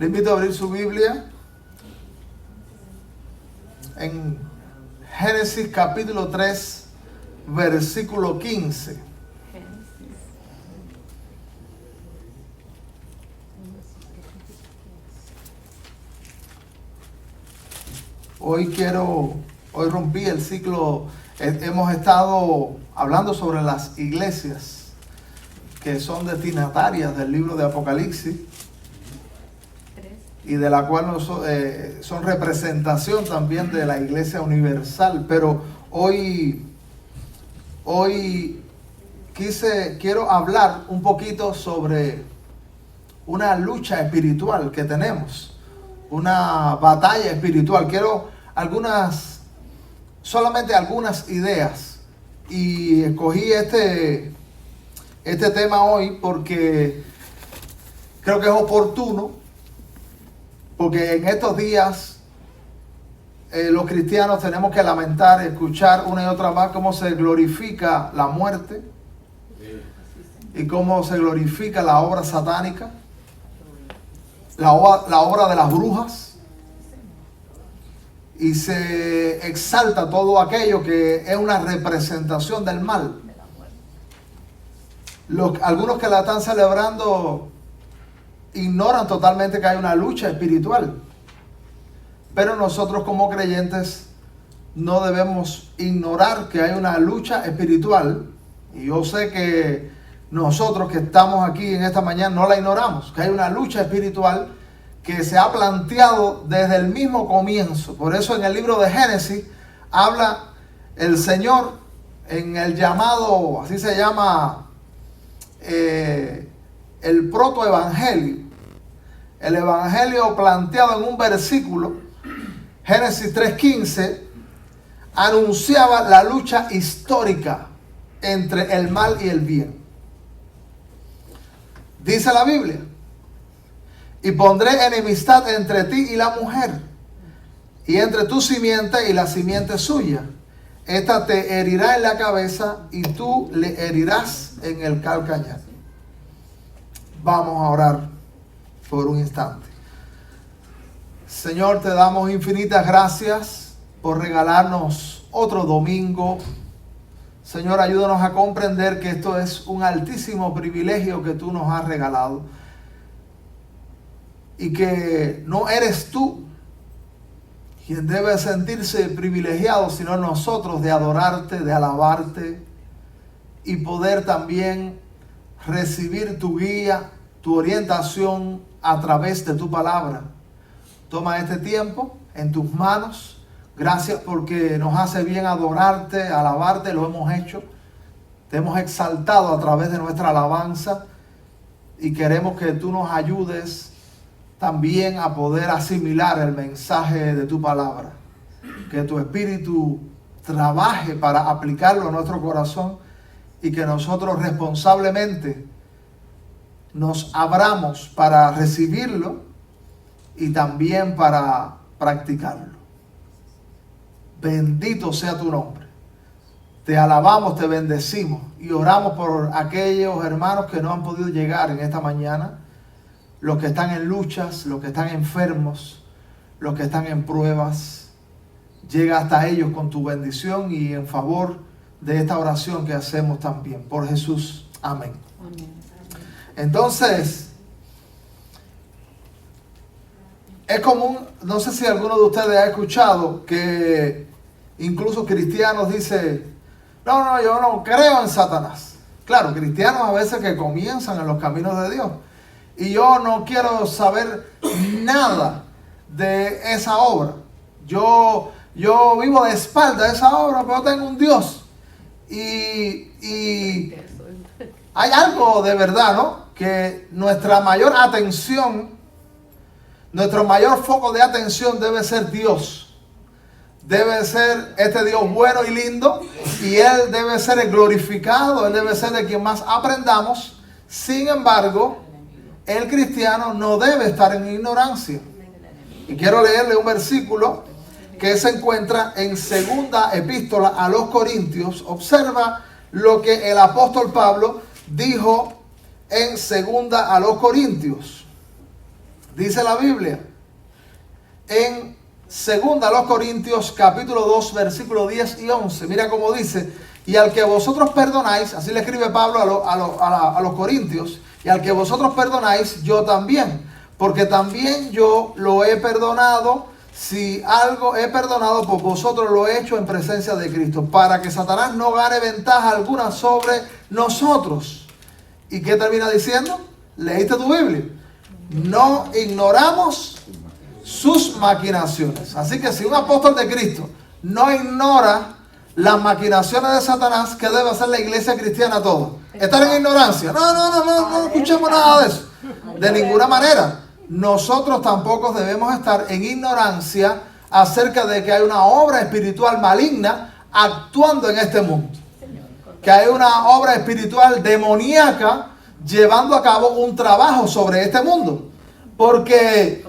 Le invito a abrir su Biblia en Génesis capítulo 3, versículo 15. Hoy rompí el ciclo. Hemos estado hablando sobre las iglesias que son destinatarias del libro de Apocalipsis y de la cual son representación también de la iglesia universal. Pero hoy quiero hablar un poquito sobre una lucha espiritual que tenemos, una batalla espiritual. Quiero solamente algunas ideas, y escogí este tema hoy porque creo que es oportuno, porque en estos días los cristianos tenemos que lamentar, escuchar una y otra vez cómo se glorifica la muerte y cómo se glorifica la obra satánica, la obra de las brujas, y se exalta todo aquello que es una representación del mal. Algunos que la están celebrando ignoran totalmente que hay una lucha espiritual, pero nosotros como creyentes no debemos ignorar que hay una lucha espiritual, y yo sé que nosotros que estamos aquí en esta mañana no la ignoramos, que hay una lucha espiritual que se ha planteado desde el mismo comienzo. Por eso en el libro de Génesis habla el Señor en el llamado, así se llama, el protoevangelio, el evangelio planteado en un versículo. Génesis 3:15 anunciaba la lucha histórica entre el mal y el bien. Dice la Biblia: y pondré enemistad entre ti y la mujer, y entre tu simiente y la simiente suya. Esta te herirá en la cabeza, y tú le herirás en el calcañar. Vamos a orar por un instante. Señor, te damos infinitas gracias por regalarnos otro domingo. Señor, ayúdanos a comprender que esto es un altísimo privilegio que tú nos has regalado, y que no eres tú quien debe sentirse privilegiado, sino nosotros, de adorarte, de alabarte, y poder también recibir tu guía, tu orientación a través de tu palabra. Toma este tiempo en tus manos. Gracias porque nos hace bien adorarte, alabarte. Lo hemos hecho. Te hemos exaltado a través de nuestra alabanza, y queremos que tú nos ayudes también a poder asimilar el mensaje de tu palabra. Que tu Espíritu trabaje para aplicarlo a nuestro corazón, y que nosotros responsablemente nos abramos para recibirlo y también para practicarlo. Bendito sea tu nombre. Te alabamos, te bendecimos, y oramos por aquellos hermanos que no han podido llegar en esta mañana, los que están en luchas, los que están enfermos, los que están en pruebas. Llega hasta ellos con tu bendición, y en favor de esta oración que hacemos también. Por Jesús. Amén. Amén. Entonces, es común, no sé si alguno de ustedes ha escuchado que incluso cristianos dicen: no, yo no creo en Satanás. Claro, cristianos a veces que comienzan en los caminos de Dios. Y yo no quiero saber nada de esa obra. Yo vivo de espalda de esa obra, pero tengo un Dios. Y hay algo de verdad, ¿no? Que nuestra mayor atención, nuestro mayor foco de atención debe ser Dios. Debe ser este Dios bueno y lindo, y Él debe ser el glorificado, Él debe ser de quien más aprendamos. Sin embargo, el cristiano no debe estar en ignorancia. Y quiero leerle un versículo que se encuentra en segunda epístola a los Corintios. Observa lo que el apóstol Pablo dijo en segunda a los Corintios. Dice la Biblia en 2 Corintios capítulo 2 versículos 10 y 11. Mira cómo dice: y al que vosotros perdonáis, así le escribe Pablo a los corintios, y al que vosotros perdonáis, yo también, porque también yo lo he perdonado. Si algo he perdonado, por vosotros lo he hecho en presencia de Cristo, para que Satanás no gane ventaja alguna sobre nosotros. ¿Y qué termina diciendo? ¿Leíste tu Biblia? No ignoramos sus maquinaciones. Así que si un apóstol de Cristo no ignora las maquinaciones de Satanás, ¿qué debe hacer la iglesia cristiana toda? ¿Estar en ignorancia? No escuchemos nada de eso. De ninguna manera. Nosotros tampoco debemos estar en ignorancia acerca de que hay una obra espiritual maligna actuando en este mundo. Que hay una obra espiritual demoníaca llevando a cabo un trabajo sobre este mundo. Porque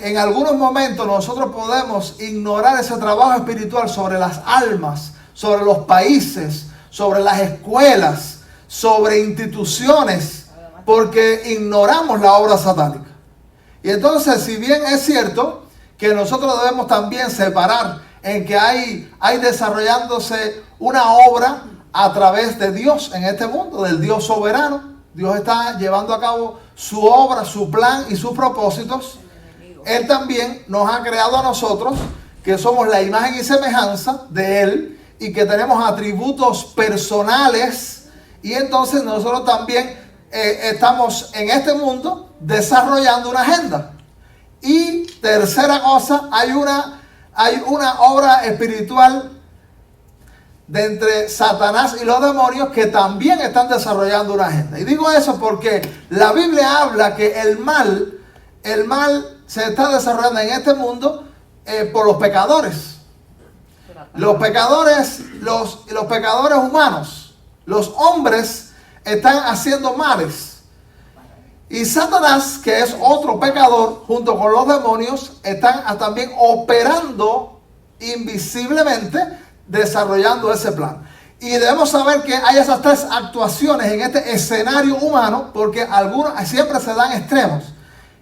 en algunos momentos nosotros podemos ignorar ese trabajo espiritual sobre las almas, sobre los países, sobre las escuelas, sobre instituciones, porque ignoramos la obra satánica. Y entonces, si bien es cierto que nosotros debemos también separar en que hay desarrollándose una obra a través de Dios en este mundo, del Dios soberano. Dios está llevando a cabo su obra, su plan y sus propósitos. Él también nos ha creado a nosotros, que somos la imagen y semejanza de Él, y que tenemos atributos personales. Y entonces nosotros también estamos en este mundo desarrollando una agenda. Y tercera cosa, hay una obra espiritual de entre Satanás y los demonios que también están desarrollando una agenda. Y digo eso porque la Biblia habla que el mal se está desarrollando en este mundo por los pecadores. Los pecadores humanos, los hombres, están haciendo males. Y Satanás, que es otro pecador, junto con los demonios, están también operando invisiblemente, desarrollando ese plan. Y debemos saber que hay esas tres actuaciones en este escenario humano, porque algunos siempre se dan extremos.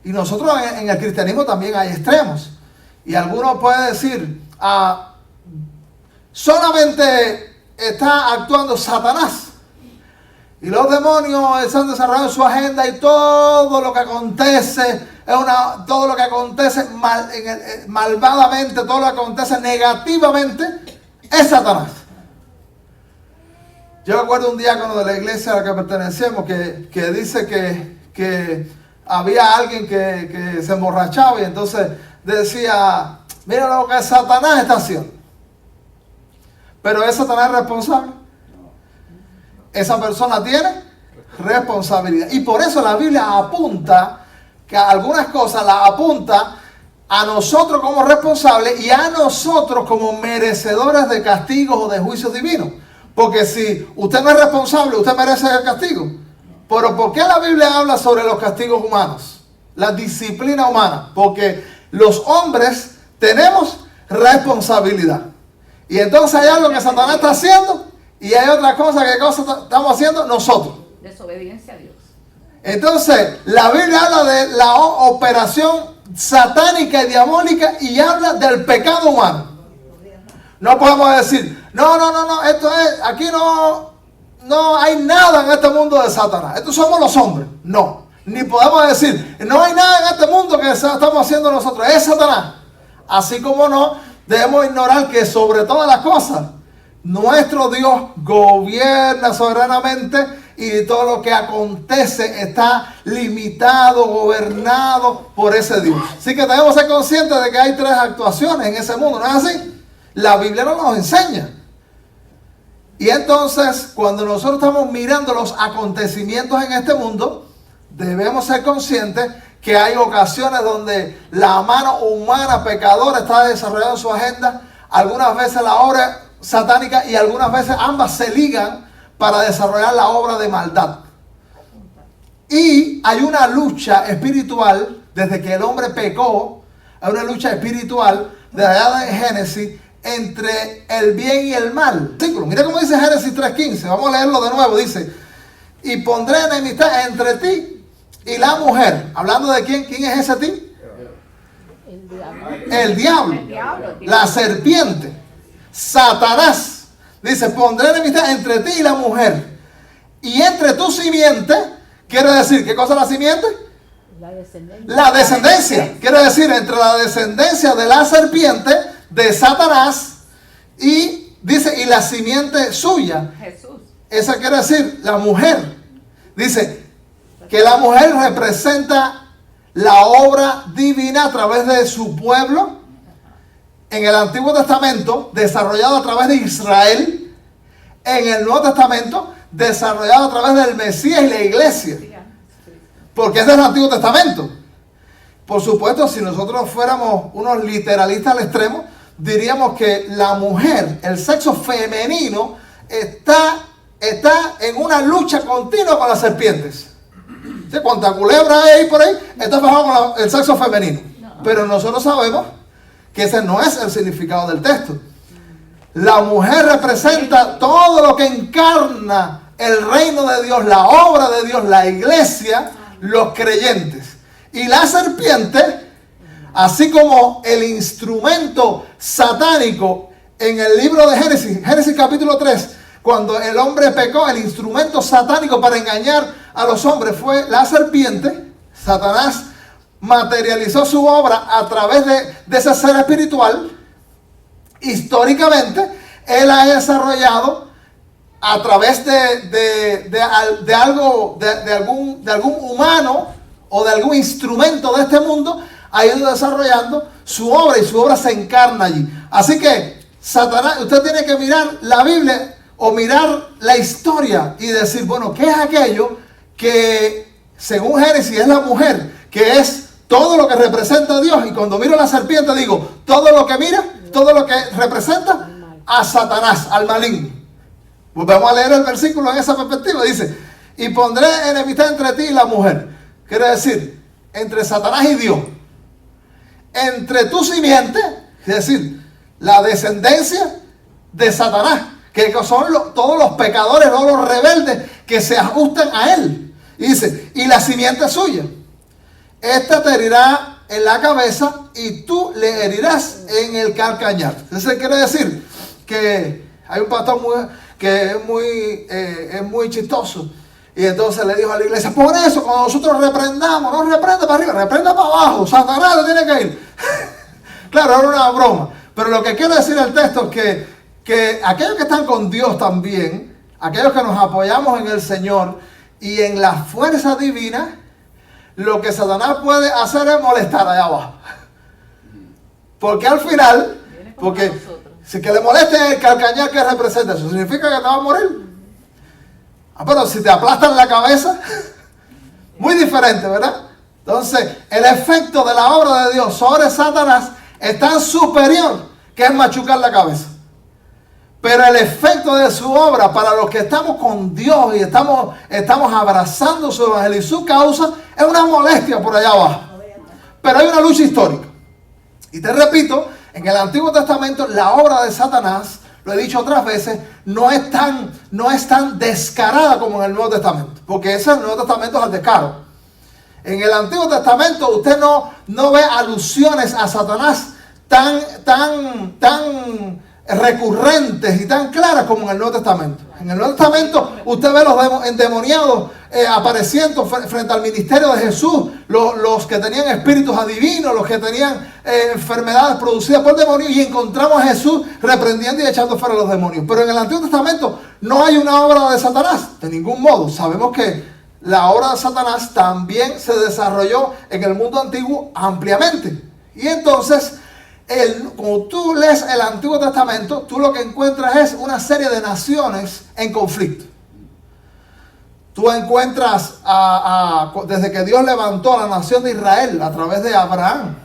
Y nosotros en el cristianismo también hay extremos. Y algunos pueden decir, solamente está actuando Satanás. Y los demonios están desarrollando su agenda, y todo lo que acontece malvadamente, todo lo que acontece negativamente es Satanás. Yo recuerdo un diácono de la iglesia a la que pertenecemos que dice que había alguien que se emborrachaba y entonces decía: mira lo que Satanás está haciendo. Pero ¿es Satanás responsable? Esa persona tiene responsabilidad. Y por eso la Biblia apunta que algunas cosas las apunta a nosotros como responsables y a nosotros como merecedores de castigos o de juicios divinos. Porque si usted no es responsable, usted merece el castigo. Pero ¿por qué la Biblia habla sobre los castigos humanos? La disciplina humana. Porque los hombres tenemos responsabilidad. Y entonces hay algo que Satanás está haciendo y hay otra cosa que estamos haciendo nosotros. Desobediencia a Dios. Entonces, la Biblia habla de la operación satánica y diabólica y habla del pecado humano. No podemos decir, no, esto es, aquí no hay nada en este mundo de Satanás. Estos somos los hombres. No. Ni podemos decir, no hay nada en este mundo que estamos haciendo nosotros. Es Satanás. Así como no, debemos ignorar que sobre todas las cosas, nuestro Dios gobierna soberanamente y todo lo que acontece está limitado, gobernado por ese Dios. Así que debemos ser conscientes de que hay tres actuaciones en ese mundo, ¿no es así? La Biblia no nos enseña. Y entonces, cuando nosotros estamos mirando los acontecimientos en este mundo, debemos ser conscientes que hay ocasiones donde la mano humana pecadora está desarrollando su agenda, algunas veces la obra satánica y algunas veces ambas se ligan para desarrollar la obra de maldad. Y hay una lucha espiritual, desde que el hombre pecó, hay una lucha espiritual, desde allá de Génesis, entre el bien y el mal. Mira cómo dice Génesis 3:15, vamos a leerlo de nuevo, dice: y pondré enemistad entre ti Y la mujer, hablando de quién es ese ti? El diablo, la serpiente, Satanás. Dice, pondré enemistad entre ti y la mujer, y entre tu simiente. Quiere decir, ¿qué cosa es la simiente? La descendencia. Quiere decir, entre la descendencia de la serpiente, de Satanás, y dice, y la simiente suya. Jesús. Esa quiere decir, la mujer. Dice, que la mujer representa la obra divina a través de su pueblo en el Antiguo Testamento, desarrollado a través de Israel. En el Nuevo Testamento, desarrollado a través del Mesías y la iglesia, porque es del Antiguo Testamento. Por supuesto, si nosotros fuéramos unos literalistas al extremo, diríamos que la mujer, el sexo femenino, está en una lucha continua con las serpientes. ¿Sí? Cuanta culebra hay por ahí, está fajado con el sexo femenino. Pero nosotros sabemos que ese no es el significado del texto. La mujer representa todo lo que encarna el reino de Dios, la obra de Dios, la iglesia, los creyentes. Y la serpiente, así como el instrumento satánico en el libro de Génesis capítulo 3, cuando el hombre pecó, el instrumento satánico para engañar a los hombres fue la serpiente. Satanás materializó su obra a través de ese ser espiritual. Históricamente, él ha desarrollado a través de algún humano o de algún instrumento de este mundo, ha ido desarrollando su obra, y su obra se encarna allí. Así que Satanás, usted tiene que mirar la Biblia o mirar la historia y decir, bueno, ¿qué es aquello que según Génesis es la mujer, que es todo lo que representa a Dios? Y cuando miro la serpiente digo, todo lo que mira, todo lo que representa a Satanás, al maligno. Volvemos a leer el versículo en esa perspectiva. Dice, y pondré enemistad entre ti y la mujer. Quiere decir, entre Satanás y Dios. Entre tu simiente, es decir, la descendencia de Satanás, que son todos los pecadores, todos los rebeldes que se ajustan a él. Y dice, y la simiente suya. Esta te herirá en la cabeza y tú le herirás en el calcañar. Eso quiere decir que hay un pastor que es muy chistoso. Y entonces le dijo a la iglesia, por eso cuando nosotros reprendamos, no reprenda para arriba, reprenda para abajo. Satanás tiene que ir. Claro, era una broma. Pero lo que quiere decir el texto es que aquellos que están con Dios también, aquellos que nos apoyamos en el Señor y en la fuerza divina, lo que Satanás puede hacer es molestar allá abajo. Porque al final, porque si que le moleste el calcañar que representa, ¿eso significa que te va a morir? Pero si te aplastan la cabeza, muy diferente, ¿verdad? Entonces, el efecto de la obra de Dios sobre Satanás es tan superior que es machucar la cabeza. Pero el efecto de su obra para los que estamos con Dios y estamos abrazando su evangelio y su causa es una molestia por allá abajo. Pero hay una lucha histórica. Y te repito, en el Antiguo Testamento la obra de Satanás, lo he dicho otras veces, no es tan descarada como en el Nuevo Testamento. Porque ese Nuevo Testamento es el descaro. En el Antiguo Testamento usted no ve alusiones a Satanás tan recurrentes y tan claras como en el Nuevo Testamento. En el Nuevo Testamento usted ve los endemoniados apareciendo frente al ministerio de Jesús, los que tenían espíritus adivinos, los que tenían enfermedades producidas por demonios, y encontramos a Jesús reprendiendo y echando fuera a los demonios. Pero en el Antiguo Testamento no hay una obra de Satanás, de ningún modo. Sabemos que la obra de Satanás también se desarrolló en el mundo antiguo ampliamente. Y entonces, cuando tú lees el Antiguo Testamento, tú lo que encuentras es una serie de naciones en conflicto. Tú encuentras, desde que Dios levantó a la nación de Israel a través de Abraham,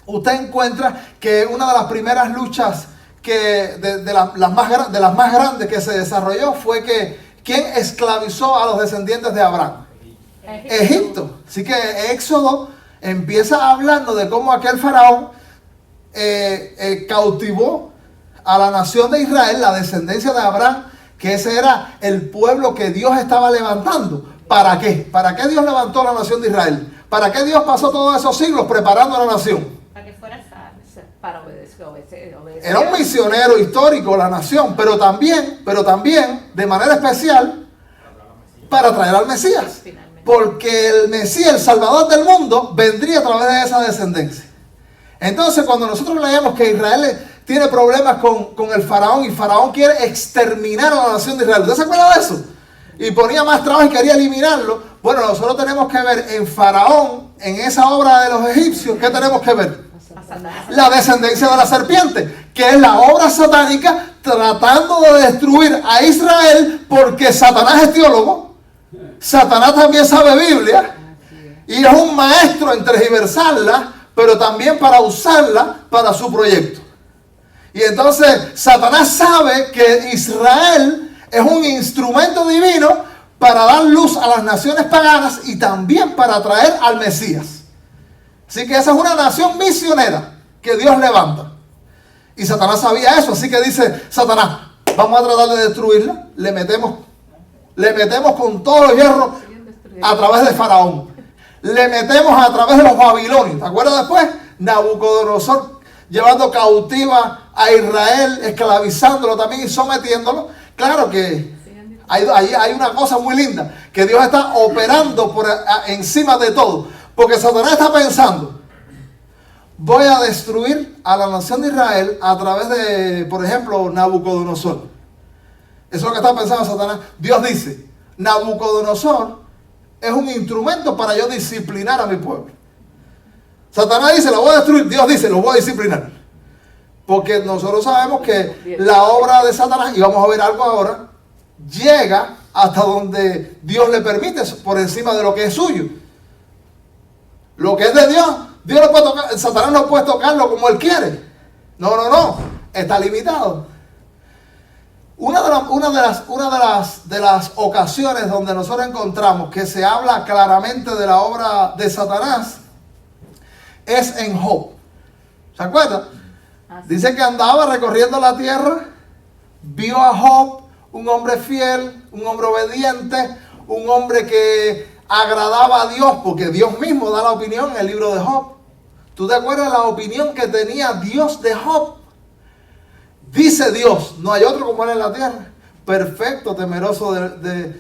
usted encuentra que una de las primeras luchas de las más grandes que se desarrolló fue que ¿quién esclavizó a los descendientes de Abraham? Egipto. Así que Éxodo empieza hablando de cómo aquel faraón cautivó a la nación de Israel, la descendencia de Abraham, que ese era el pueblo que Dios estaba levantando ¿Para qué? ¿Para qué Dios levantó la nación de Israel? ¿Para qué Dios pasó todos esos siglos preparando la nación? Para que fuera para obedecer. Era un misionero histórico la nación, pero también, de manera especial, para traer al Mesías. Porque el Mesías, el Salvador del mundo, vendría a través de esa descendencia. Entonces, cuando nosotros leemos que Israel tiene problemas con el faraón y faraón quiere exterminar a la nación de Israel, ¿usted se acuerda de eso? Y ponía más trabajo y quería eliminarlo. Bueno, nosotros tenemos que ver en faraón, en esa obra de los egipcios, ¿qué tenemos que ver? La descendencia de la serpiente, que es la obra satánica tratando de destruir a Israel, porque Satanás es teólogo, Satanás también sabe Biblia y es un maestro en tergiversarla, pero también para usarla para su proyecto. Y entonces Satanás sabe que Israel es un instrumento divino para dar luz a las naciones paganas y también para traer al Mesías. Así que esa es una nación misionera que Dios levanta. Y Satanás sabía eso, así que dice Satanás, vamos a tratar de destruirla. Le metemos con todos los hierros a través de Faraón. Le metemos a través de los babilonios. ¿Te acuerdas después? Nabucodonosor llevando cautiva a Israel, esclavizándolo también y sometiéndolo. Claro que hay una cosa muy linda, que Dios está operando encima de todo. Porque Satanás está pensando, voy a destruir a la nación de Israel a través de, por ejemplo, Nabucodonosor. Eso es lo que está pensando Satanás. Dios dice, Nabucodonosor es un instrumento para yo disciplinar a mi pueblo. Satanás dice, lo voy a destruir. Dios dice, lo voy a disciplinar. Porque nosotros sabemos que la obra de Satanás, y vamos a ver algo ahora, llega hasta donde Dios le permite, por encima de lo que es suyo. Lo que es de Dios, Dios no puede tocar, Satanás no puede tocarlo como él quiere. No, está limitado. Una de las ocasiones donde nosotros encontramos que se habla claramente de la obra de Satanás es en Job. ¿Se acuerdan? Dice que andaba recorriendo la tierra, vio a Job, un hombre fiel, un hombre obediente, un hombre que agradaba a Dios, porque Dios mismo da la opinión en el libro de Job. ¿Tú te acuerdas la opinión que tenía Dios de Job? Dice Dios, no hay otro como él en la tierra, perfecto, temeroso de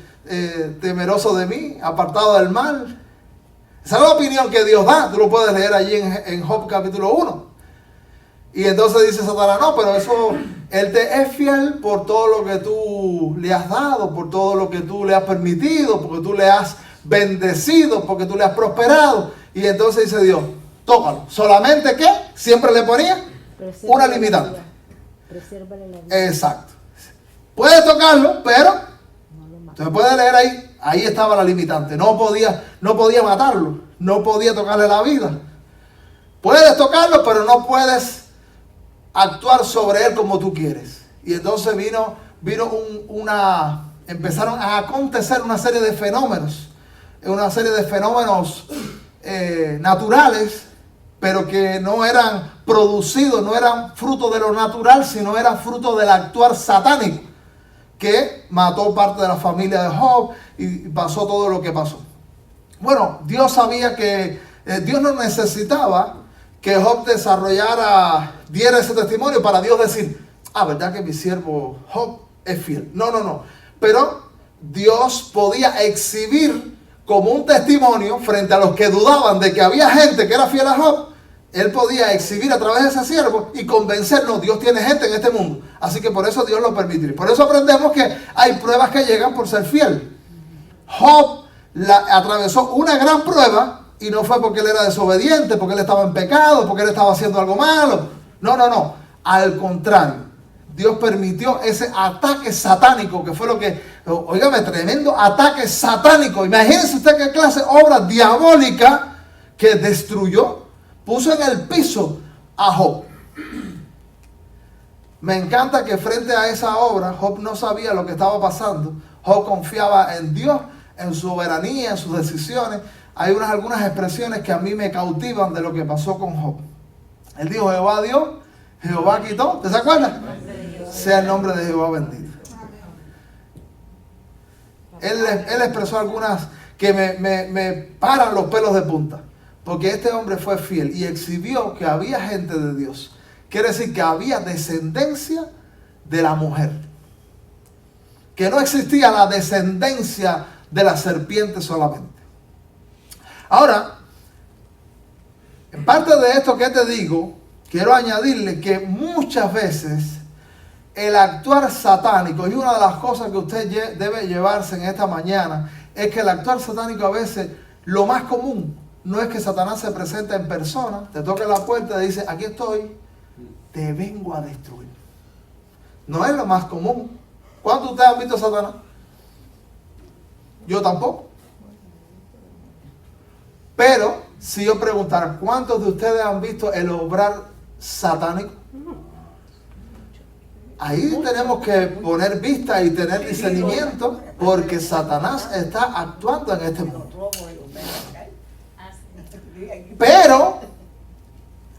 mí, apartado del mal. Esa es la opinión que Dios da. Tú lo puedes leer allí en Job capítulo 1. Y entonces dice Satanás, no, pero eso, él te es fiel por todo lo que tú le has dado, por todo lo que tú le has permitido, porque tú le has bendecido, porque tú le has prosperado. Y entonces dice Dios, tócalo. Solamente que siempre le ponía una limitante. Exacto. Puedes tocarlo, pero usted puede leer ahí estaba la limitante. No podía matarlo, no podía tocarle la vida. Puedes tocarlo, pero no puedes actuar sobre él como tú quieres. Y entonces empezaron a acontecer una serie de fenómenos naturales, pero que no eran producidos, no eran fruto de lo natural, sino eran fruto del actuar satánico, que mató parte de la familia de Job y pasó todo lo que pasó. Bueno, Dios sabía que Dios no necesitaba que Job diera ese testimonio para Dios decir, verdad que mi siervo Job es fiel. No. Pero Dios podía exhibir como un testimonio frente a los que dudaban de que había gente que era fiel a Job. Él podía exhibir a través de ese siervo y convencernos, Dios tiene gente en este mundo. Así que por eso Dios lo permitió. Por eso aprendemos que hay pruebas que llegan por ser fiel. Job atravesó una gran prueba y no fue porque él era desobediente, porque él estaba en pecado, porque él estaba haciendo algo malo. No. Al contrario. Dios permitió ese ataque satánico, que fue óigame, tremendo ataque satánico. Imagínense usted qué clase de obra diabólica que destruyó, puso en el piso a Job. Me encanta que frente a esa obra, Job no sabía lo que estaba pasando. Job confiaba en Dios, en su soberanía, en sus decisiones. Hay algunas expresiones que a mí me cautivan de lo que pasó con Job. Él dijo, Jehová dio, Jehová quitó. ¿Te acuerdas? Sea el nombre de Jehová bendito. Él expresó algunas que me paran los pelos de punta. Porque este hombre fue fiel y exhibió que había gente de Dios. Quiere decir que había descendencia de la mujer. Que no existía la descendencia de la serpiente solamente. Ahora, en parte de esto que te digo, quiero añadirle que muchas veces el actuar satánico, y una de las cosas que usted debe llevarse en esta mañana, es que el actuar satánico a veces, lo más común, no es que Satanás se presente en persona, te toca la puerta y dice, aquí estoy, te vengo a destruir. No es lo más común. ¿Cuántos de ustedes han visto a Satanás? Yo tampoco. Pero, si yo preguntara, ¿cuántos de ustedes han visto el obrar satánico? Ahí tenemos que poner vista y tener discernimiento, porque Satanás está actuando en este mundo. Pero,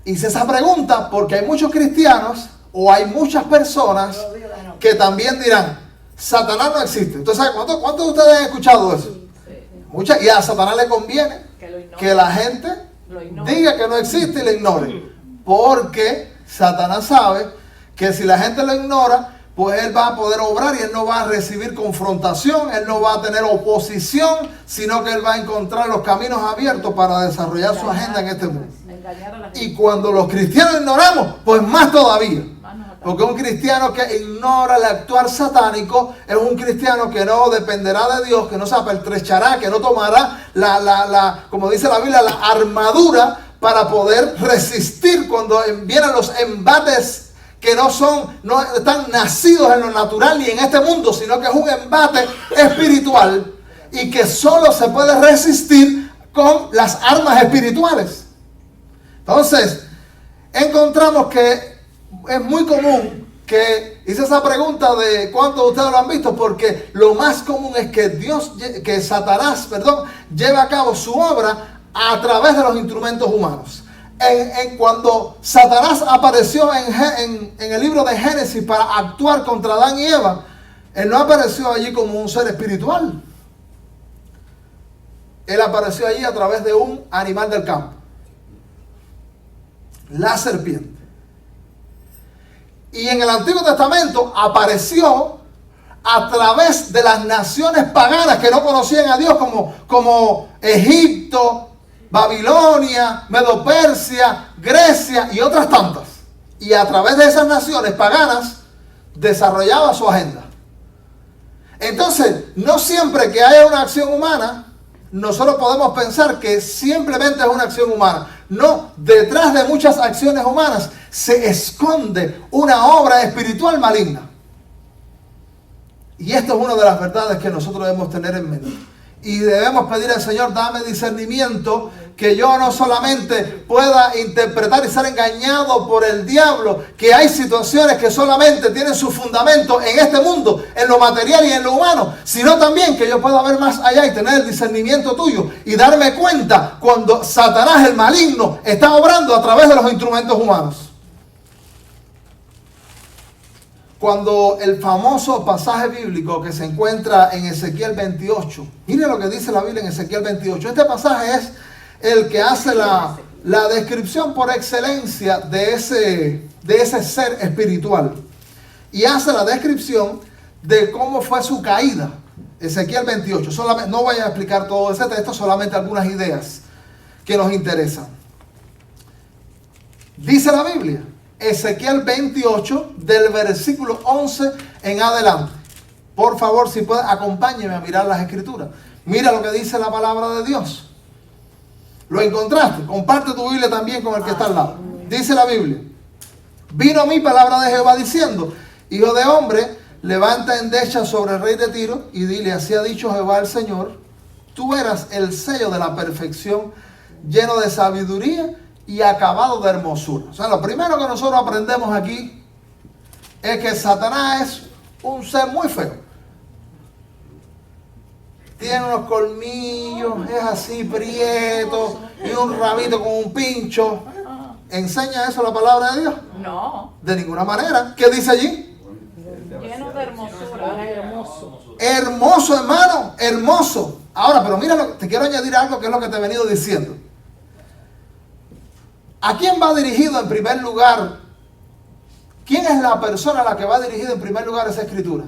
hice esa pregunta porque hay muchos cristianos o hay muchas personas que también dirán, Satanás no existe. Entonces, ¿cuántos de ustedes han escuchado eso? Muchas, y a Satanás le conviene que la gente diga que no existe y le ignore. Porque Satanás sabe que si la gente lo ignora, pues él va a poder obrar y él no va a recibir confrontación, él no va a tener oposición, sino que él va a encontrar los caminos abiertos para desarrollar su agenda en este mundo. Y cuando los cristianos ignoramos, pues más todavía. Porque un cristiano que ignora el actuar satánico es un cristiano que no dependerá de Dios, que no se apertrechará, que no tomará como dice la Biblia, la armadura para poder resistir cuando vienen los embates que no están nacidos en lo natural ni en este mundo, sino que es un embate espiritual y que solo se puede resistir con las armas espirituales. Entonces, encontramos que es muy común que hice esa pregunta de cuántos de ustedes lo han visto, porque lo más común es que Satanás, lleve a cabo su obra a través de los instrumentos humanos. Cuando Satanás apareció en el libro de Génesis para actuar contra Adán y Eva, él no apareció allí como un ser espiritual. Él apareció allí a través de un animal del campo, la serpiente. Y en el Antiguo Testamento apareció a través de las naciones paganas que no conocían a Dios, como Egipto, Babilonia, Medo-Persia, Grecia y otras tantas. Y a través de esas naciones paganas desarrollaba su agenda. Entonces, no siempre que haya una acción humana, nosotros podemos pensar que simplemente es una acción humana. No, detrás de muchas acciones humanas se esconde una obra espiritual maligna. Y esto es una de las verdades que nosotros debemos tener en mente. Y debemos pedir al Señor, dame discernimiento, que yo no solamente pueda interpretar y ser engañado por el diablo, que hay situaciones que solamente tienen su fundamento en este mundo, en lo material y en lo humano, sino también que yo pueda ver más allá y tener el discernimiento tuyo y darme cuenta cuando Satanás, el maligno, está obrando a través de los instrumentos humanos. Cuando el famoso pasaje bíblico que se encuentra en Ezequiel 28, mire lo que dice la Biblia en Ezequiel 28. Este pasaje es el que hace la descripción por excelencia de ese ser espiritual. Y hace la descripción de cómo fue su caída. Ezequiel 28. No voy a explicar todo ese texto, solamente algunas ideas que nos interesan. Dice la Biblia, Ezequiel 28, del versículo 11 en adelante. Por favor, si puede, acompáñeme a mirar las escrituras. Mira lo que dice la palabra de Dios. ¿Lo encontraste? Comparte tu Biblia también con el que está al lado. Dice la Biblia: vino a mí palabra de Jehová diciendo, hijo de hombre, levanta endecha sobre el rey de Tiro y dile, así ha dicho Jehová el Señor, tú eras el sello de la perfección, lleno de sabiduría y acabado de hermosura. O sea, lo primero que nosotros aprendemos aquí es que Satanás es un ser muy feo. Tiene unos colmillos, es así prieto y un rabito con un pincho. ¿Enseña eso la palabra de Dios? No. De ninguna manera. ¿Qué dice allí? Lleno de hermosura. Hermoso. Hermoso, hermano, hermoso. Ahora, pero mira, te quiero añadir algo que es lo que te he venido diciendo. ¿A quién va dirigido en primer lugar? ¿Quién es la persona a la que va dirigida en primer lugar esa escritura?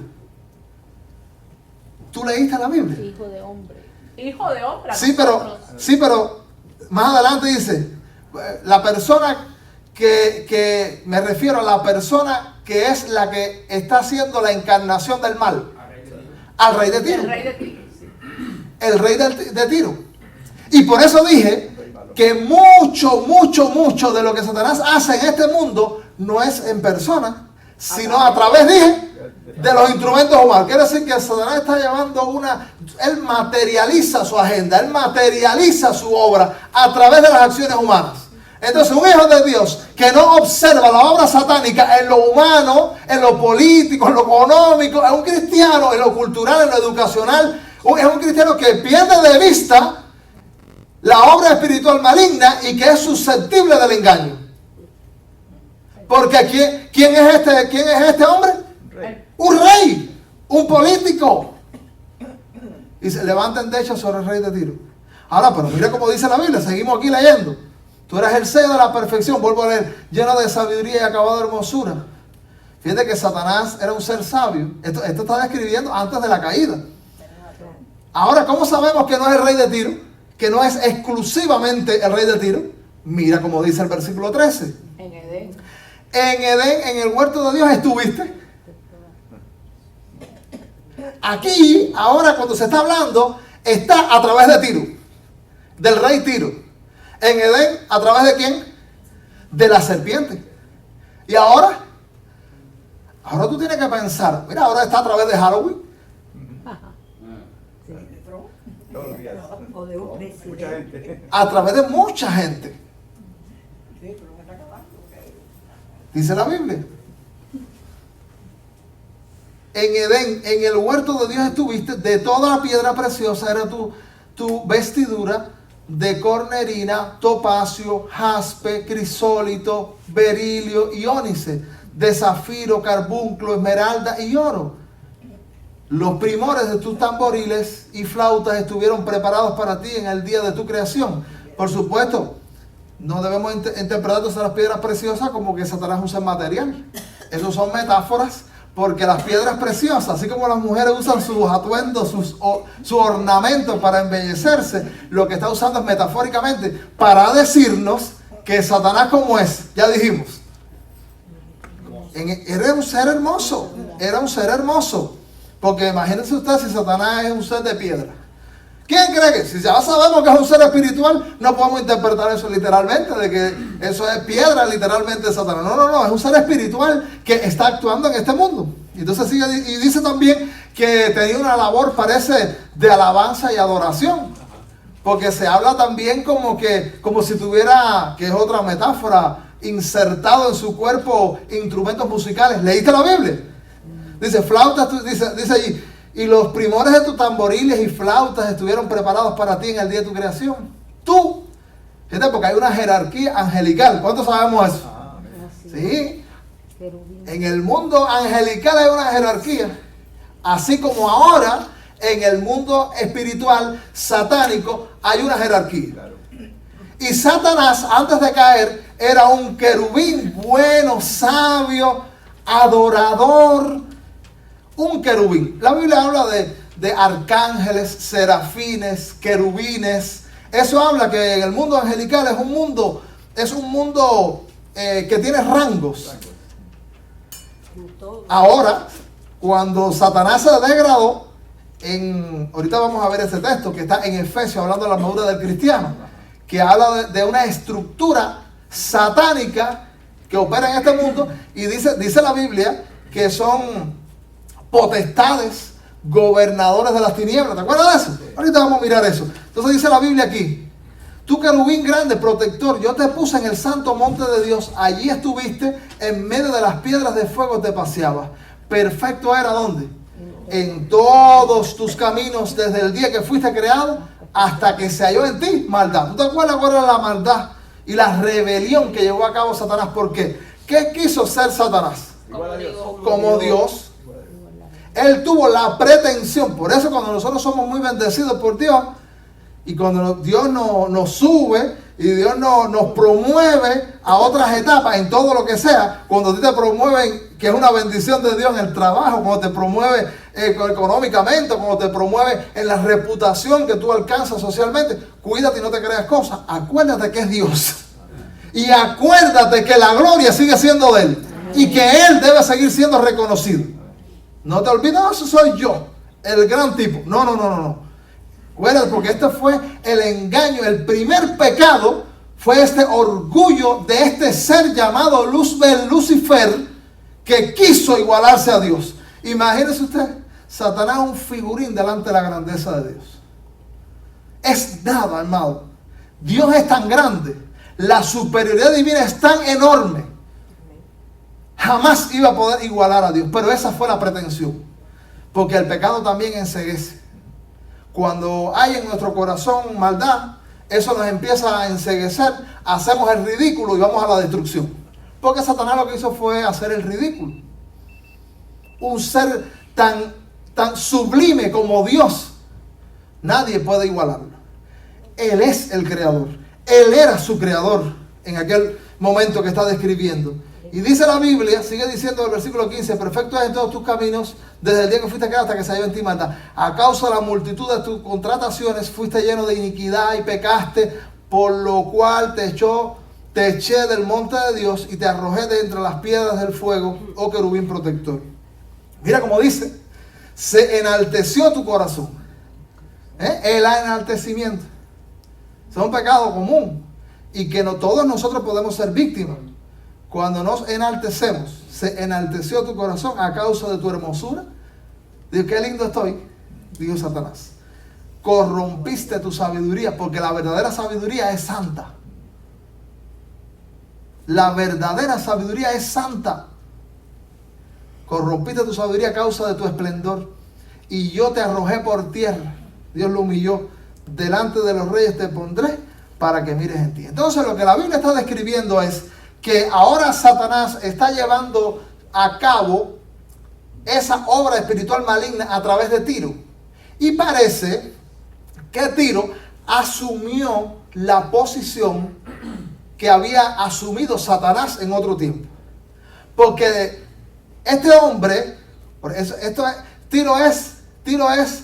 ¿Tú leíste la Biblia? Hijo de hombre. Hijo de hombre. Sí, pero más adelante dice, la persona que me refiero a la persona que es la que está haciendo la encarnación del mal. Al rey de Tiro. El rey de Tiro, sí. El rey de Tiro. Y por eso dije que mucho de lo que Satanás hace en este mundo no es en persona, sino a través, de los instrumentos humanos. Quiere decir que Satanás está llevando él materializa su agenda, él materializa su obra a través de las acciones humanas. Entonces, un hijo de Dios que no observa la obra satánica en lo humano, en lo político, en lo económico, es un cristiano en lo cultural, en lo educacional, es un cristiano que pierde de vista la obra espiritual maligna y que es susceptible del engaño. Porque ¿quién es este hombre? Un rey, un político. Y se levantan de hecho sobre el rey de Tiro. Ahora, pero mira cómo dice la Biblia, seguimos aquí leyendo. Tú eres el sello de la perfección, vuelvo a leer, lleno de sabiduría y acabado de hermosura. Fíjate que Satanás era un ser sabio. Esto está describiendo antes de la caída. Ahora, ¿cómo sabemos que no es el rey de Tiro? Que no es exclusivamente el rey de Tiro. Mira como dice el versículo 13. En Edén. En Edén, en el huerto de Dios estuviste. Aquí, ahora cuando se está hablando, está a través de Tiro. Del rey Tiro. En Edén, ¿a través de quién? De la serpiente. Y ahora tú tienes que pensar, mira, ahora está a través de Halloween. O de un presidente. A través de mucha gente. Dice la Biblia. En Edén, en el huerto de Dios estuviste, de toda la piedra preciosa era tu vestidura, de cornerina, topacio, jaspe, crisólito, berilio y ónice, de zafiro, carbunclo, esmeralda y oro. Los primores de tus tamboriles y flautas estuvieron preparados para ti en el día de tu creación. Por supuesto, no debemos interpretar todas las piedras preciosas como que Satanás usa material. Esos son metáforas, porque las piedras preciosas, así como las mujeres usan sus atuendos, su ornamento para embellecerse, lo que está usando es metafóricamente para decirnos que Satanás, como es, ya dijimos, era un ser hermoso, porque imagínense ustedes si Satanás es un ser de piedra. ¿Quién cree que? Si ya sabemos que es un ser espiritual, no podemos interpretar eso literalmente, de que eso es piedra literalmente de Satanás. No, es un ser espiritual que está actuando en este mundo. Entonces sigue y dice también que tenía una labor, parece, de alabanza y adoración. Porque se habla también como si tuviera, que es otra metáfora, insertado en su cuerpo instrumentos musicales. ¿Leíste la Biblia? Dice, flautas, dice allí, y los primores de tus tamboriles y flautas estuvieron preparados para ti en el día de tu creación. Tú, fíjate, porque hay una jerarquía angelical. ¿Cuántos sabemos eso? Sí. En el mundo angelical hay una jerarquía. Así como ahora, en el mundo espiritual satánico, hay una jerarquía. Y Satanás, antes de caer, era un querubín bueno, sabio, adorador. Un querubín. La Biblia habla de arcángeles, serafines, querubines. Eso habla que en el mundo angelical es un mundo que tiene rangos. Ahora, cuando Satanás se degradó, ahorita vamos a ver ese texto que está en Efesios, hablando de la armadura del cristiano, que habla de una estructura satánica que opera en este mundo, y dice la Biblia que son potestades, gobernadores de las tinieblas. ¿Te acuerdas de eso? Ahorita vamos a mirar eso. Entonces dice la Biblia aquí, tú querubín grande, protector, yo te puse en el santo monte de Dios, allí estuviste, en medio de las piedras de fuego te paseabas. Perfecto era, ¿dónde? En todos tus caminos, desde el día que fuiste creado, hasta que se halló en ti maldad. ¿Tú te acuerdas cuál era la maldad y la rebelión que llevó a cabo Satanás? ¿Por qué? ¿Qué quiso ser Satanás? Como Dios. Él tuvo la pretensión. Por eso cuando nosotros somos muy bendecidos por Dios, y cuando Dios nos sube y Dios nos promueve a otras etapas en todo lo que sea, cuando a ti te promueven, que es una bendición de Dios en el trabajo, cuando te promueve económicamente, cuando te promueve en la reputación que tú alcanzas socialmente, cuídate y no te creas cosas. Acuérdate que es Dios. Y acuérdate que la gloria sigue siendo de Él. Y que Él debe seguir siendo reconocido. No te olvides, no, eso soy yo, el gran tipo. No. Acuérdate, porque este fue el engaño, el primer pecado fue este orgullo de este ser llamado Lucifer, que quiso igualarse a Dios. Imagínese usted, Satanás es un figurín delante de la grandeza de Dios. Es nada, hermano. Dios es tan grande, la superioridad divina es tan enorme. Jamás iba a poder igualar a Dios, pero esa fue la pretensión, porque el pecado también enceguece. Cuando hay en nuestro corazón maldad, eso nos empieza a enceguecer, hacemos el ridículo y vamos a la destrucción. Porque Satanás lo que hizo fue hacer el ridículo. Un ser tan sublime como Dios, nadie puede igualarlo. Él es el creador. Él era su creador en aquel momento que está describiendo. Y dice la Biblia, sigue diciendo el versículo 15, perfecto es en todos tus caminos, desde el día que fuiste creado hasta que se halló en ti maldad. A causa de la multitud de tus contrataciones fuiste lleno de iniquidad y pecaste, por lo cual te eché del monte de Dios y te arrojé de entre las piedras del fuego, oh querubín protector. Mira como dice, se enalteció tu corazón. El enaltecimiento. Es un pecado común y que no todos nosotros podemos ser víctimas. Cuando nos enaltecemos, se enalteció tu corazón a causa de tu hermosura. Digo, qué lindo estoy, dijo Satanás. Corrompiste tu sabiduría, porque la verdadera sabiduría es santa. La verdadera sabiduría es santa. Corrompiste tu sabiduría a causa de tu esplendor. Y yo te arrojé por tierra. Dios lo humilló. Delante de los reyes te pondré para que mires en ti. Entonces lo que la Biblia está describiendo es que ahora Satanás está llevando a cabo esa obra espiritual maligna a través de Tiro. Y parece que Tiro asumió la posición que había asumido Satanás en otro tiempo. Porque este hombre, Tiro es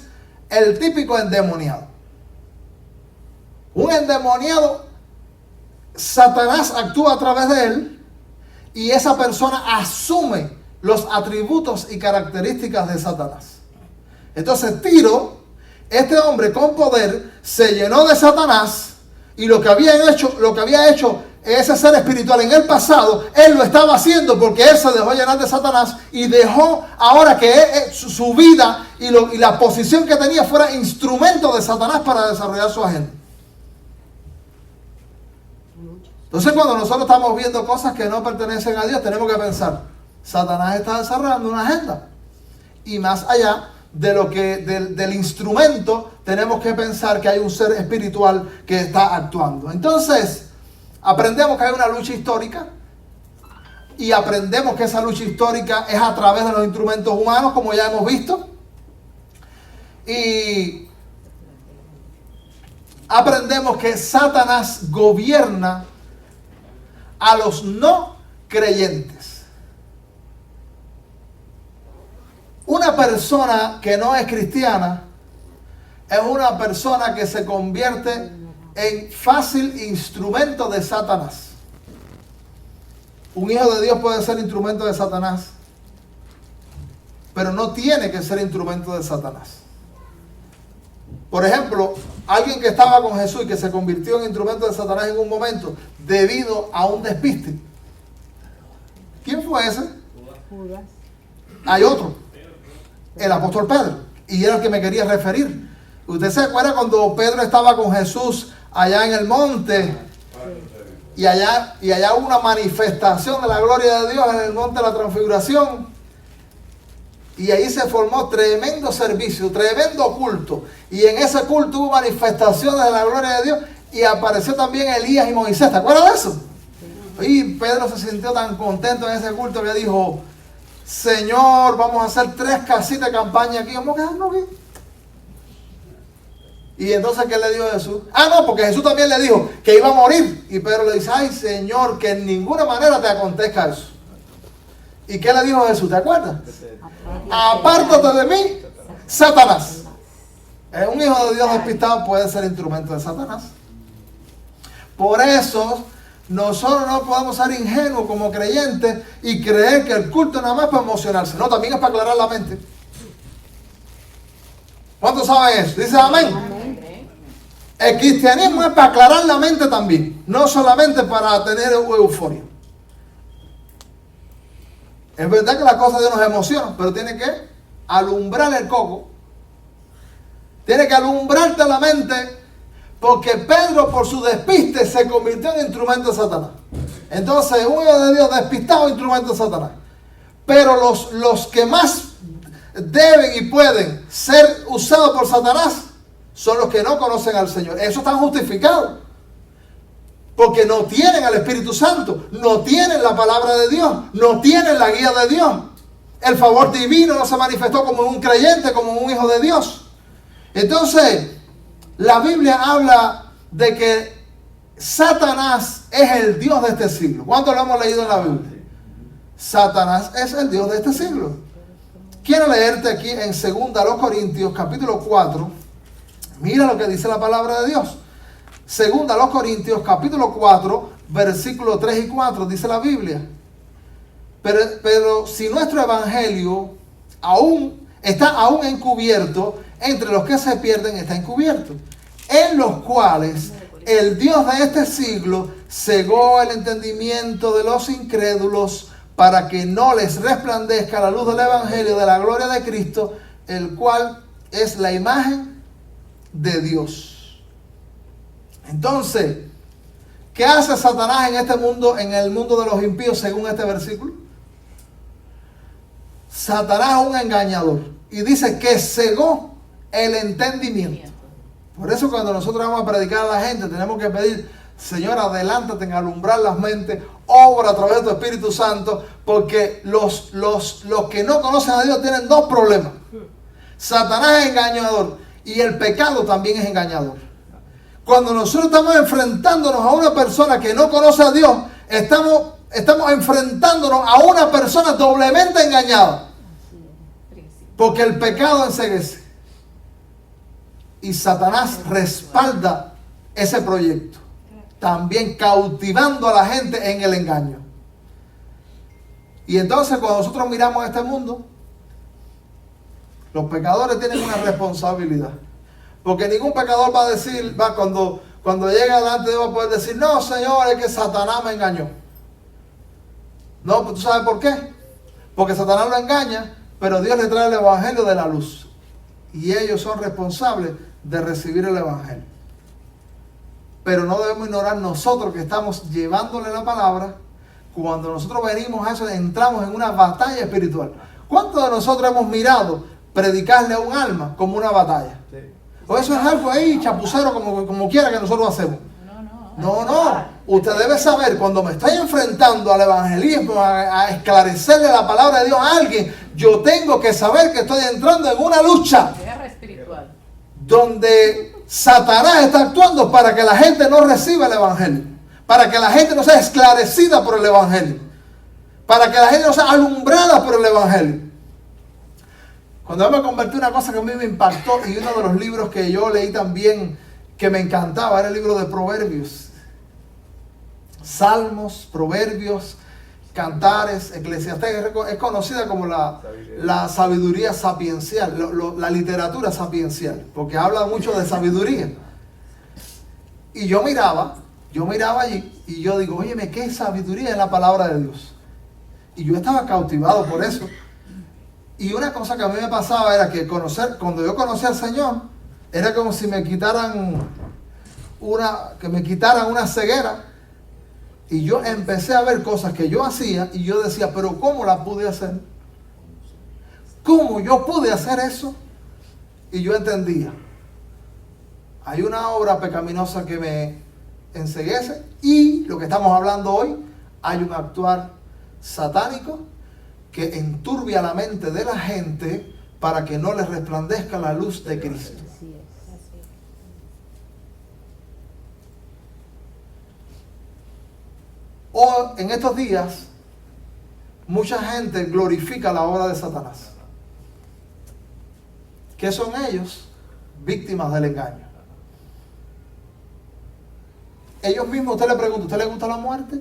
el típico endemoniado. Un endemoniado, Satanás actúa a través de él y esa persona asume los atributos y características de Satanás. Entonces Tiro, este hombre con poder, se llenó de Satanás y lo que había hecho ese ser espiritual en el pasado, él lo estaba haciendo porque él se dejó llenar de Satanás y dejó ahora que su vida y la posición que tenía fuera instrumento de Satanás para desarrollar su agenda. Entonces cuando nosotros estamos viendo cosas que no pertenecen a Dios, tenemos que pensar, Satanás está desarrollando una agenda. Y más allá de del instrumento, tenemos que pensar que hay un ser espiritual que está actuando. Entonces, aprendemos que hay una lucha histórica. Y aprendemos que esa lucha histórica es a través de los instrumentos humanos, como ya hemos visto. Y aprendemos que Satanás gobierna a los no creyentes. Una persona que no es cristiana es una persona que se convierte en fácil instrumento de Satanás. Un hijo de Dios puede ser instrumento de Satanás, pero no tiene que ser instrumento de Satanás. Por ejemplo, alguien que estaba con Jesús y que se convirtió en instrumento de Satanás en un momento debido a un despiste. ¿Quién fue ese? Judas. Hay otro, el apóstol Pedro, y era el que me quería referir. ¿Usted se acuerda cuando Pedro estaba con Jesús allá en el monte? Y allá hubo una manifestación de la gloria de Dios en el monte de la transfiguración. Y ahí se formó tremendo servicio, tremendo culto. Y en ese culto hubo manifestaciones de la gloria de Dios. Y apareció también Elías y Moisés. ¿Te acuerdas de eso? Y Pedro se sintió tan contento en ese culto que dijo, Señor, vamos a hacer 3 casitas de campaña aquí, vamos a quedarnos aquí. Y entonces, ¿qué le dijo Jesús? No, porque Jesús también le dijo que iba a morir. Y Pedro le dice, ay Señor, que en ninguna manera te acontezca eso. ¿Y qué le dijo Jesús? ¿Te acuerdas? Apártate de mí, Satanás. Un hijo de Dios despistado puede ser instrumento de Satanás. Por eso, nosotros no podemos ser ingenuos como creyentes y creer que el culto nada más es para emocionarse. No, también es para aclarar la mente. ¿Cuántos saben eso? Dice amén. Amén. El cristianismo es para aclarar la mente también, no solamente para tener euforia. Es verdad que las cosas de Dios nos emocionan, pero tiene que alumbrar el coco. Tiene que alumbrarte la mente, porque Pedro por su despiste se convirtió en instrumento de Satanás. Entonces, un hijo de Dios despistado, instrumento de Satanás. Pero los que más deben y pueden ser usados por Satanás son los que no conocen al Señor. Eso está justificado. Porque no tienen al Espíritu Santo, no tienen la palabra de Dios, no tienen la guía de Dios. El favor divino no se manifestó como un creyente, como un hijo de Dios. Entonces, la Biblia habla de que Satanás es el Dios de este siglo. ¿Cuánto lo hemos leído en la Biblia? Satanás es el Dios de este siglo. Quiero leerte aquí en 2 Corintios capítulo 4. Mira lo que dice la palabra de Dios. 2 Corintios capítulo 4, versículos 3 y 4, dice la Biblia. Pero si nuestro evangelio está aún encubierto, entre los que se pierden está encubierto, en los cuales el Dios de este siglo cegó el entendimiento de los incrédulos, para que no les resplandezca la luz del evangelio de la gloria de Cristo, el cual es la imagen de Dios. Entonces, ¿qué hace Satanás en este mundo, en el mundo de los impíos, según este versículo? Satanás es un engañador y dice que cegó el entendimiento. Por eso cuando nosotros vamos a predicar a la gente, tenemos que pedir: Señor, adelántate en alumbrar las mentes, obra a través de tu Espíritu Santo, porque los que no conocen a Dios tienen 2 problemas. Satanás es engañador y el pecado también es engañador. Cuando nosotros estamos enfrentándonos a una persona que no conoce a Dios, estamos enfrentándonos a una persona doblemente engañada. Porque el pecado enceguece. Y Satanás respalda ese proyecto, también cautivando a la gente en el engaño. Y entonces cuando nosotros miramos este mundo, los pecadores tienen una responsabilidad. Porque ningún pecador va a decir, cuando llega delante de Dios va a poder decir: no, Señor, es que Satanás me engañó. No, pues ¿tú sabes por qué? Porque Satanás lo engaña, pero Dios le trae el evangelio de la luz. Y ellos son responsables de recibir el evangelio. Pero no debemos ignorar nosotros que estamos llevándole la palabra. Cuando nosotros venimos a eso, entramos en una batalla espiritual. ¿Cuántos de nosotros hemos mirado predicarle a un alma como una batalla? Sí. O eso es algo ahí chapucero como quiera que nosotros hacemos. No. Usted debe saber, cuando me estoy enfrentando al evangelismo, a esclarecerle la palabra de Dios a alguien, yo tengo que saber que estoy entrando en una lucha. Guerra espiritual. Donde Satanás está actuando para que la gente no reciba el evangelio, para que la gente no sea esclarecida por el evangelio, para que la gente no sea alumbrada por el evangelio. Cuando yo me convertí, una cosa que a mí me impactó, y uno de los libros que yo leí también que me encantaba, era el libro de Proverbios. Salmos, Proverbios, Cantares, Eclesiastés, es conocida como la sabiduría sapiencial, la literatura sapiencial, porque habla mucho de sabiduría. Y yo miraba allí y yo digo: óyeme, qué sabiduría es la palabra de Dios. Y yo estaba cautivado por eso. Y una cosa que a mí me pasaba era que cuando yo conocí al Señor, era como si me quitaran una ceguera. Y yo empecé a ver cosas que yo hacía y yo decía: pero ¿cómo la pude hacer? ¿Cómo yo pude hacer eso? Y yo entendía: hay una obra pecaminosa que me enceguece, y lo que estamos hablando hoy, hay un actuar satánico que enturbia la mente de la gente para que no les resplandezca la luz de Cristo. Así es. O en estos días, mucha gente glorifica la obra de Satanás. ¿Qué son ellos? Víctimas del engaño. Ellos mismos, usted le pregunta, ¿usted le gusta la muerte?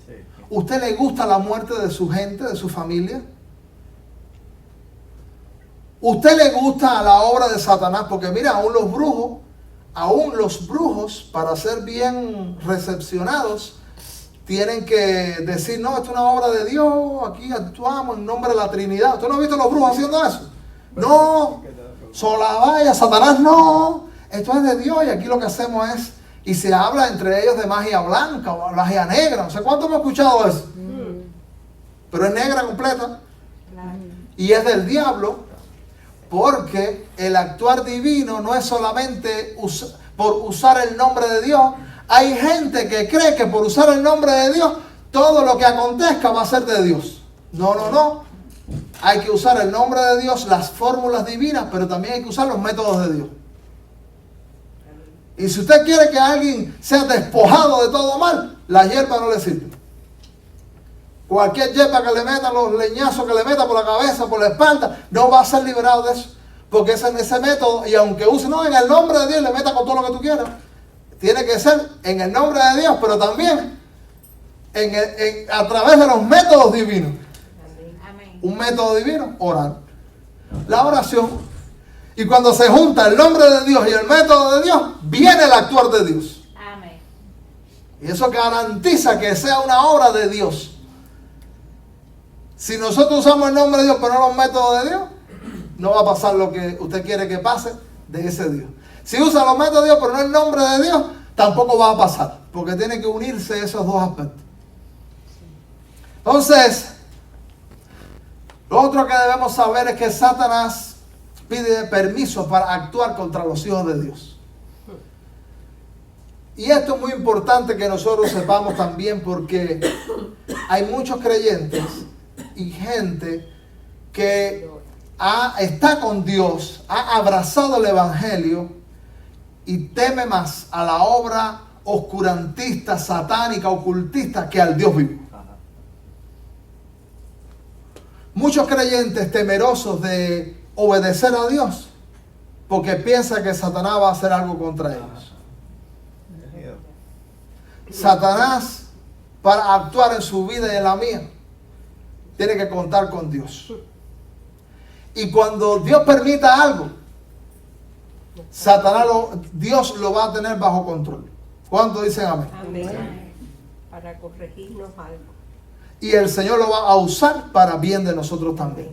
Sí. ¿Usted le gusta la muerte de su gente, de su familia? ¿Usted le gusta la obra de Satanás? Porque mira, aún los brujos, para ser bien recepcionados, tienen que decir, no, esto es una obra de Dios, aquí actuamos en nombre de la Trinidad. ¿Usted no ha visto a los brujos haciendo eso? No, solabaya, Satanás no, esto es de Dios y aquí lo que hacemos es, y se habla entre ellos de magia blanca o magia negra, no sé cuánto hemos escuchado eso, pero es negra completa y es del diablo, porque el actuar divino no es solamente por usar el nombre de Dios. Hay gente que cree que por usar el nombre de Dios, todo lo que acontezca va a ser de Dios. No. Hay que usar el nombre de Dios, las fórmulas divinas, pero también hay que usar los métodos de Dios. Y si usted quiere que alguien sea despojado de todo mal, la hierba no le sirve. Cualquier hierba que le meta, los leñazos que le meta por la cabeza, por la espalda, no va a ser liberado de eso. Porque ese método, y aunque use en el nombre de Dios, le meta con todo lo que tú quieras, tiene que ser en el nombre de Dios, pero también a través de los métodos divinos. Amén. Un método divino, orar. La oración. Y cuando se junta el nombre de Dios y el método de Dios, viene el actuar de Dios. Amén. Y eso garantiza que sea una obra de Dios. Si nosotros usamos el nombre de Dios, pero no los métodos de Dios, no va a pasar lo que usted quiere que pase de ese Dios. Si usa los métodos de Dios, pero no el nombre de Dios, tampoco va a pasar. Porque tiene que unirse esos dos aspectos. Entonces, lo otro que debemos saber es que Satanás pide permiso para actuar contra los hijos de Dios. Y esto es muy importante que nosotros sepamos también, porque hay muchos creyentes y gente que está con Dios, ha abrazado el Evangelio y teme más a la obra oscurantista, satánica, ocultista que al Dios vivo. Muchos creyentes temerosos de obedecer a Dios porque piensan que Satanás va a hacer algo contra ellos. Satanás, para actuar en su vida y en la mía, tiene que contar con Dios. Y cuando Dios permita algo, Dios lo va a tener bajo control. ¿Cuántos dicen amén? Amén. Para corregirnos algo. Y el Señor lo va a usar para bien de nosotros también.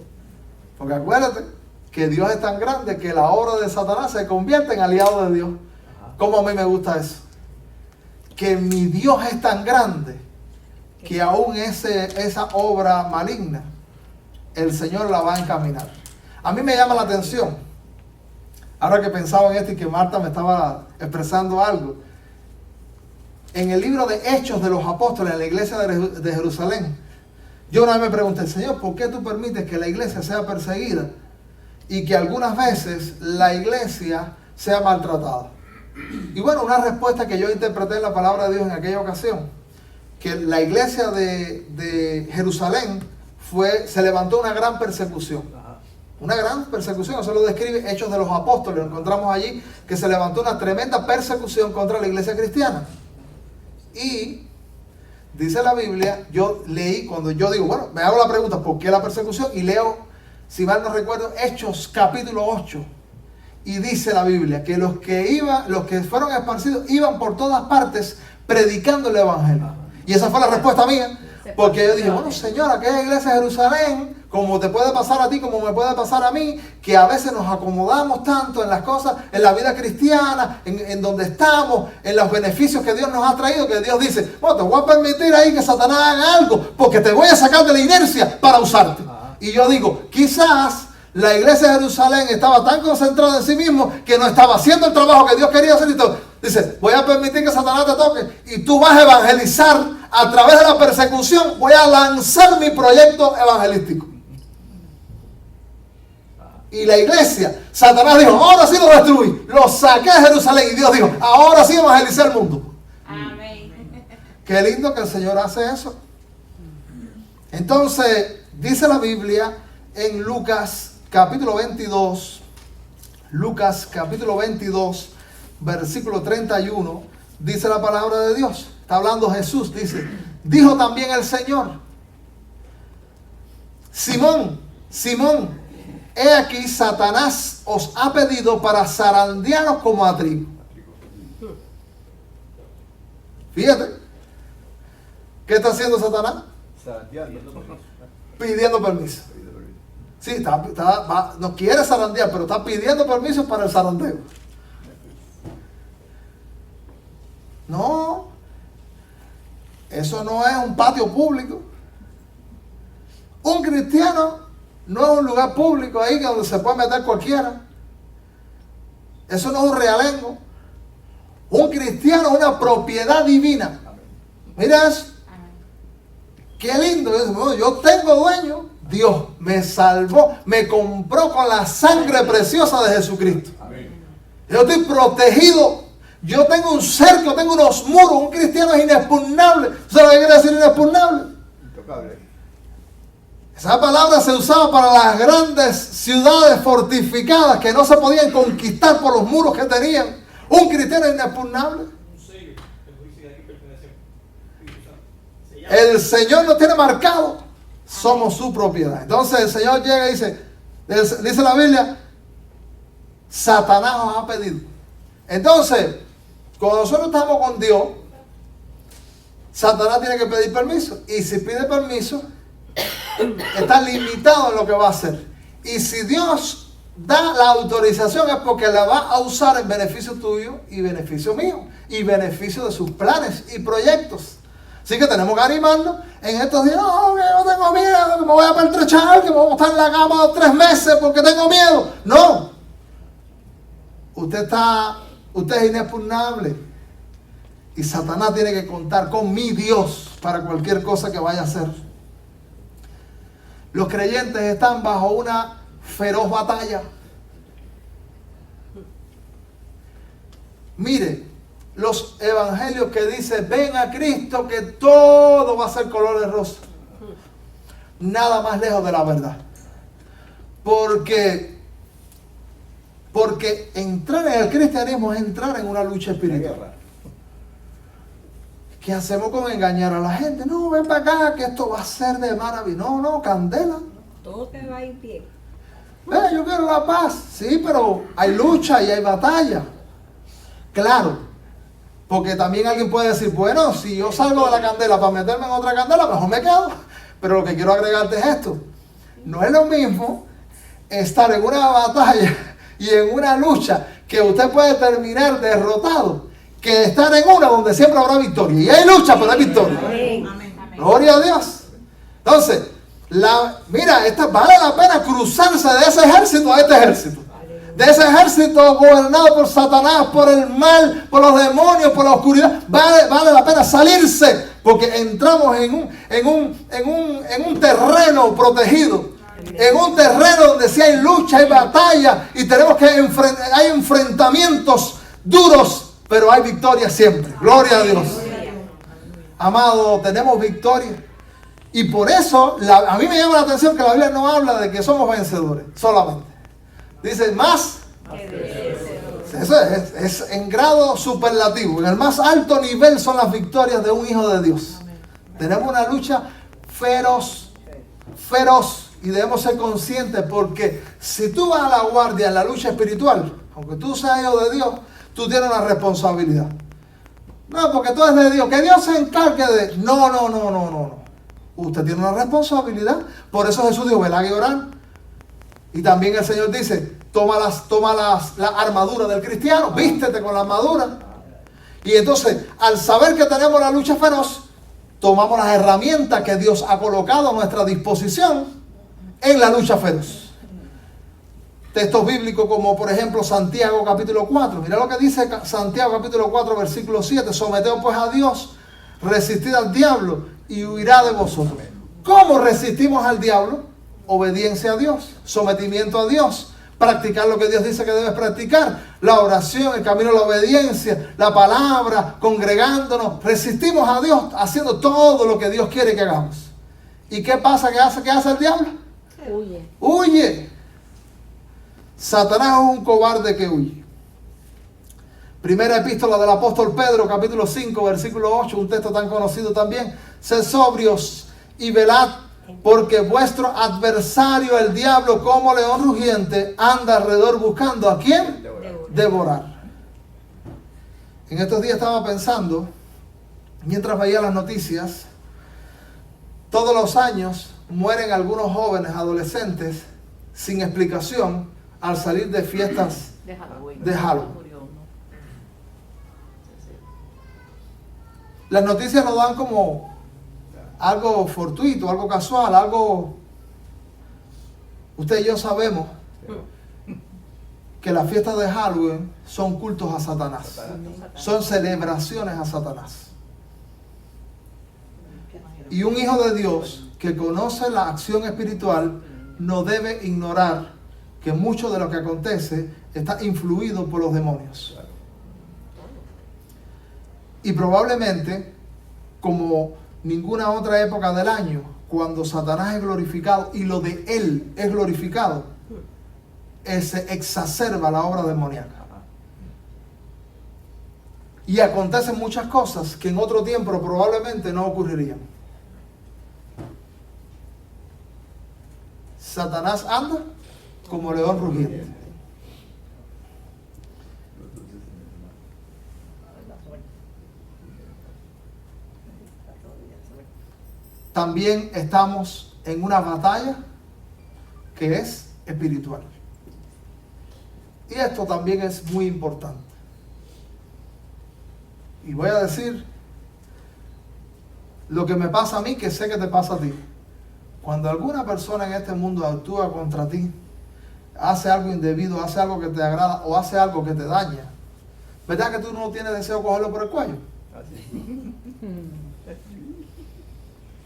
Porque acuérdate que Dios es tan grande que la obra de Satanás se convierte en aliado de Dios. ¿Cómo a mí me gusta eso? Que mi Dios es tan grande que aún esa obra maligna, el Señor la va a encaminar. A mí me llama la atención, ahora que pensaba en esto y que Marta me estaba expresando algo, en el libro de Hechos de los Apóstoles, en la iglesia de Jerusalén, yo una vez me pregunté, Señor, ¿por qué tú permites que la iglesia sea perseguida y que algunas veces la iglesia sea maltratada? Y bueno, una respuesta que yo interpreté en la palabra de Dios en aquella ocasión, que la iglesia de Jerusalén se levantó una gran persecución. Una gran persecución, eso lo describe Hechos de los Apóstoles. Lo encontramos allí que se levantó una tremenda persecución contra la iglesia cristiana. Y dice la Biblia, yo leí, cuando yo digo, bueno, me hago la pregunta, ¿por qué la persecución? Y leo, si mal no recuerdo, Hechos capítulo 8. Y dice la Biblia que los que fueron esparcidos iban por todas partes predicando el Evangelio. Y esa fue la respuesta mía. Porque yo dije, bueno, Señor, aquella iglesia de Jerusalén, como te puede pasar a ti, como me puede pasar a mí, que a veces nos acomodamos tanto en las cosas, en la vida cristiana, en donde estamos, en los beneficios que Dios nos ha traído, que Dios dice, bueno, te voy a permitir ahí que Satanás haga algo, porque te voy a sacar de la inercia para usarte. Y yo digo, quizás la iglesia de Jerusalén estaba tan concentrada en sí mismo que no estaba haciendo el trabajo que Dios quería hacer y todo. Dice, voy a permitir que Satanás te toque y tú vas a evangelizar a través de la persecución, voy a lanzar mi proyecto evangelístico. Y la iglesia, Satanás dijo, ahora sí lo destruí, lo saqué de Jerusalén. Y Dios dijo, ahora sí evangelicé el mundo. Amén. Qué lindo que el Señor hace eso. Entonces, dice la Biblia en Lucas capítulo 22, versículo 31, dice la palabra de Dios. Está hablando Jesús, dice, dijo también el Señor, Simón, Simón, he aquí Satanás os ha pedido para zarandearos como a trigo. Fíjate, ¿qué está haciendo Satanás? Pidiendo permiso. Sí, no quiere zarandear, pero está pidiendo permiso para el zarandeo. No, eso no es un patio público. Un cristiano no es un lugar público ahí donde se puede meter cualquiera. Eso no es un realengo. Un cristiano es una propiedad divina. Mira eso. Qué lindo. Yo tengo dueño. Dios me salvó, me compró con la sangre preciosa de Jesucristo. Yo estoy protegido. Yo tengo un cerco, tengo unos muros. Un cristiano es inexpugnable. ¿Sabes lo que quiere decir inexpugnable? Esa palabra se usaba para las grandes ciudades fortificadas que no se podían conquistar por los muros que tenían. Un cristiano es inexpugnable. El Señor nos tiene marcado. Somos su propiedad. Entonces el Señor llega y dice la Biblia, Satanás os ha pedido. Entonces, cuando nosotros estamos con Dios, Satanás tiene que pedir permiso. Y si pide permiso, está limitado en lo que va a hacer. Y si Dios da la autorización es porque la va a usar en beneficio tuyo y beneficio mío. Y beneficio de sus planes y proyectos. Así que tenemos que animarnos en estos días. No, que yo tengo miedo, que me voy a pertrechar, que me voy a estar en la cama 3 meses porque tengo miedo. No. Usted es inexpugnable. Y Satanás tiene que contar con mi Dios para cualquier cosa que vaya a hacer. Los creyentes están bajo una feroz batalla. Mire, los evangelios que dicen, ven a Cristo que todo va a ser color de rosa. Nada más lejos de la verdad. Porque entrar en el cristianismo es entrar en una lucha espiritual. ¿Qué hacemos con engañar a la gente? No, ven para acá que esto va a ser de maravilla. No, candela. Todo te va a ir bien. Yo quiero la paz. Sí, pero hay lucha y hay batalla. Claro. Porque también alguien puede decir, bueno, si yo salgo de la candela para meterme en otra candela, mejor me quedo. Pero lo que quiero agregarte es esto. No es lo mismo estar en una batalla y en una lucha que usted puede terminar derrotado, que estar en una donde siempre habrá victoria. Y hay lucha, pero hay victoria. Amén. Gloria a Dios. Entonces, vale la pena cruzarse de ese ejército a este ejército. De ese ejército gobernado por Satanás, por el mal, por los demonios, por la oscuridad. Vale la pena salirse porque entramos en un terreno protegido. En un terreno donde sí hay lucha, hay batalla y tenemos que hay enfrentamientos duros, pero hay victoria siempre. Gloria a Dios. Amado, tenemos victoria. Y por eso, a mí me llama la atención que la Biblia no habla de que somos vencedores solamente. Dice más. Eso es en grado superlativo. En el más alto nivel son las victorias de un hijo de Dios. Tenemos una lucha feroz. Y debemos ser conscientes porque si tú vas a la guardia en la lucha espiritual, aunque tú seas hijo de Dios, tú tienes una responsabilidad. No, porque tú eres de Dios. Que Dios se encargue de... No. Usted tiene una responsabilidad. Por eso Jesús dijo, velad y orad. Y también el Señor dice, toma la armadura del cristiano, vístete con la armadura. Y entonces, al saber que tenemos la lucha feroz, tomamos las herramientas que Dios ha colocado a nuestra disposición en la lucha feroz. Textos bíblicos como por ejemplo Santiago capítulo 4. Mira lo que dice Santiago capítulo 4 versículo 7. Someteos pues a Dios, Resistid al diablo y huirá de vosotros. ¿Cómo resistimos al diablo? Obediencia a Dios, sometimiento a Dios, practicar lo que Dios dice que debes practicar, la oración, el camino a la obediencia, la palabra, congregándonos. Resistimos a Dios haciendo todo lo que Dios quiere que hagamos. ¿Y qué pasa? ¿Qué hace el diablo? Huye. Huye. Satanás es un cobarde que huye. Primera epístola del apóstol Pedro, capítulo 5, versículo 8, un texto tan conocido también. Sed sobrios y velad, porque vuestro adversario, el diablo, como león rugiente, anda alrededor buscando a quién devorar. En estos días estaba pensando, mientras veía las noticias, todos los años mueren algunos jóvenes, adolescentes, sin explicación, al salir de fiestas De Halloween. de Halloween. Murió uno. Sí, sí. Las noticias nos dan como algo fortuito, algo casual, algo... Usted y yo sabemos que las fiestas de Halloween son cultos a Satanás. Son celebraciones a Satanás. Y un hijo de Dios que conoce la acción espiritual no debe ignorar que mucho de lo que acontece está influido por los demonios. Y probablemente, como ninguna otra época del año, cuando Satanás es glorificado y lo de él es glorificado, se exacerba la obra demoníaca. Y acontecen muchas cosas que en otro tiempo probablemente no ocurrirían. Satanás anda como león rugiente. También estamos en una batalla que es espiritual. Y esto también es muy importante. Y voy a decir lo que me pasa a mí, que sé que te pasa a ti. Cuando alguna persona en este mundo actúa contra ti, hace algo indebido, hace algo que te agrada o hace algo que te daña, ¿verdad que tú no tienes deseo de cogerlo por el cuello?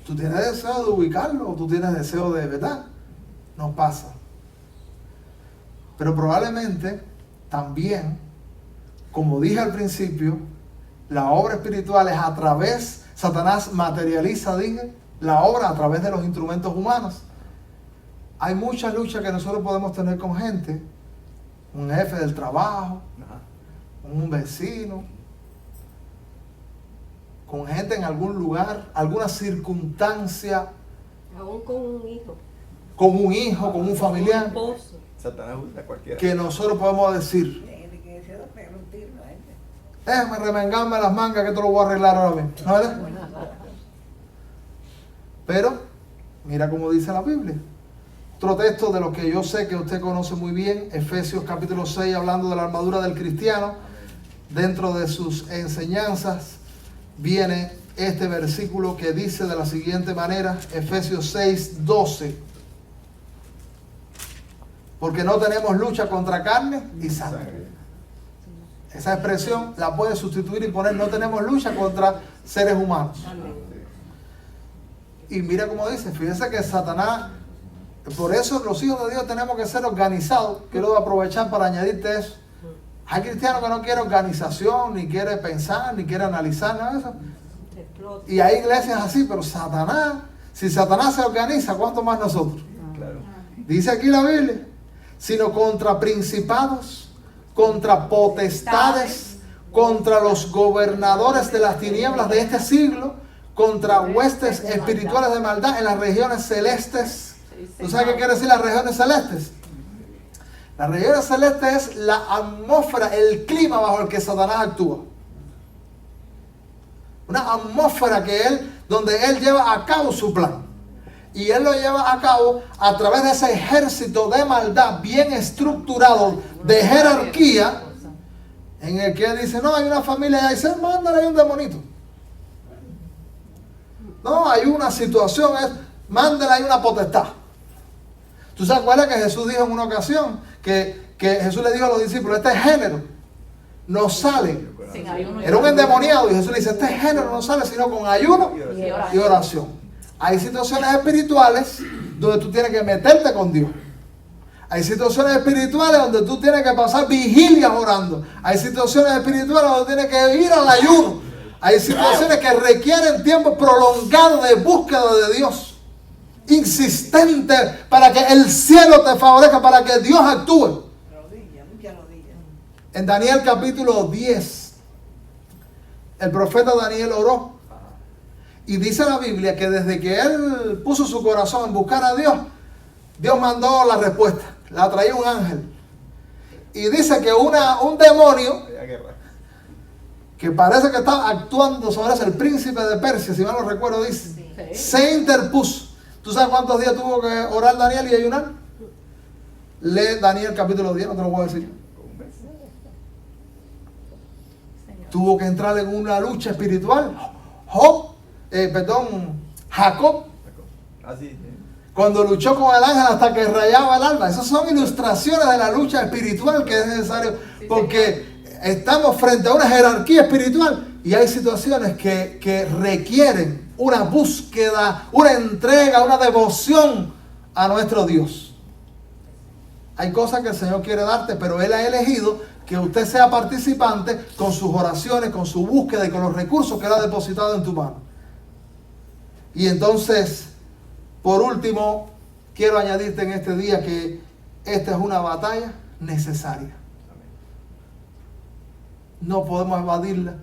Tú tienes deseo de ubicarlo, o tú tienes deseo de, ¿verdad? Nos pasa. Pero probablemente también, como dije al principio, la obra espiritual es a través, Satanás materializa, dije, la obra a través de los instrumentos humanos. Hay muchas luchas que nosotros podemos tener con gente, un jefe del trabajo, un vecino, con gente en algún lugar, alguna circunstancia, Aún con un hijo. con un hijo, con un familiar, Esposo. Satanás usa a cualquiera. que nosotros podemos decir, déjame remengarme las mangas que te lo voy a arreglar ahora mismo. ¿No es verdad? Pero, mira cómo dice la Biblia. Otro texto de lo que yo sé que usted conoce muy bien, Efesios capítulo 6, hablando de la armadura del cristiano. Dentro de sus enseñanzas viene este versículo que dice de la siguiente manera, Efesios 6, 12. Porque no tenemos lucha contra carne y sangre. Esa expresión la puede sustituir y poner, no tenemos lucha contra seres humanos. Y mira cómo dice, fíjense que Satanás, por eso los hijos de Dios tenemos que ser organizados. Quiero aprovechar para añadirte eso. Hay cristianos que no quieren organización, ni quieren pensar, ni quieren analizar, nada de eso. Y hay iglesias así, pero Satanás, si Satanás se organiza, ¿cuánto más nosotros? Claro. Dice aquí la Biblia, sino contra principados, contra potestades, contra los gobernadores de las tinieblas de este siglo, contra huestes espirituales de maldad en las regiones celestes. ¿Tú sabes qué quiere decir las regiones celestes? Las regiones celestes es la atmósfera, el clima bajo el que Satanás actúa. Una atmósfera donde él lleva a cabo su plan. Y él lo lleva a cabo a través de ese ejército de maldad bien estructurado, de jerarquía, en el que él dice, no, hay una familia y dice, mándale ahí un demonito. No, hay una situación, mándale ahí una potestad. ¿Tú sabes cuál es que Jesús dijo en una ocasión? Que Jesús le dijo a los discípulos, este género no sale. Sin ayuno y Era un endemoniado y Jesús le dice, este género no sale sino con ayuno y oración. Hay situaciones espirituales donde tú tienes que meterte con Dios. Hay situaciones espirituales donde tú tienes que pasar vigilias orando. Hay situaciones espirituales donde tienes que ir al ayuno. Hay situaciones que requieren tiempo prolongado de búsqueda de Dios. Insistente para que el cielo te favorezca, para que Dios actúe. En Daniel capítulo 10, el profeta Daniel oró. Y dice la Biblia que desde que él puso su corazón en buscar a Dios, Dios mandó la respuesta. La traía un ángel. Y dice que un demonio que parece que está actuando sobre ese, el príncipe de Persia, si mal no recuerdo, dice, se interpuso. ¿Tú sabes cuántos días tuvo que orar Daniel y ayunar? Lee Daniel capítulo 10, no te lo voy a decir. Tuvo que entrar en una lucha espiritual. Jacob, cuando luchó con el ángel hasta que rayaba el alba. Esas son ilustraciones de la lucha espiritual que es necesario, porque estamos frente a una jerarquía espiritual y hay situaciones que requieren una búsqueda, una entrega, una devoción a nuestro Dios. Hay cosas que el Señor quiere darte, pero Él ha elegido que usted sea participante con sus oraciones, con su búsqueda y con los recursos que Él ha depositado en tu mano. Y entonces, por último, quiero añadirte en este día que esta es una batalla necesaria. No podemos evadirla.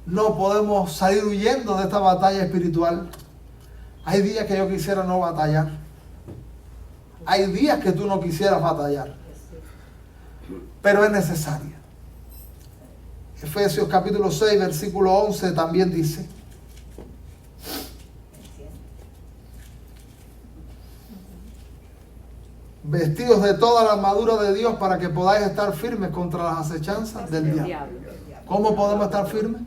No podemos salir huyendo de esta batalla espiritual. Hay días que yo quisiera no batallar. Hay días que tú no quisieras batallar. Pero es necesaria. Efesios capítulo 6, versículo 11 también dice: vestidos de toda la armadura de Dios para que podáis estar firmes contra las acechanzas del diablo. ¿Cómo podemos estar firmes?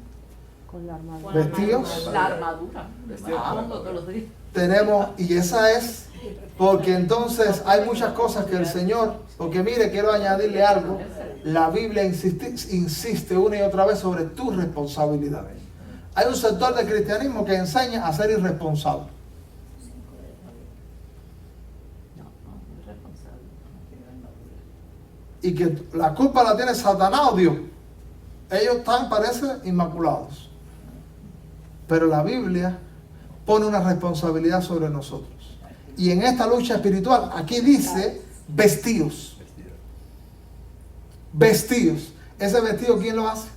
Con la armadura. Vestidos. La armadura. Todos los días. Tenemos, y esa es, porque entonces hay muchas cosas que el Señor, porque mire, quiero añadirle algo, la Biblia insiste una y otra vez sobre tus responsabilidades. Hay un sector del cristianismo que enseña a ser irresponsable. Y que la culpa la tiene Satanás o Dios. Ellos están, parece, inmaculados. Pero la Biblia pone una responsabilidad sobre nosotros. Y en esta lucha espiritual, aquí dice vestidos. Vestidos. ¿Ese vestido quién lo hace?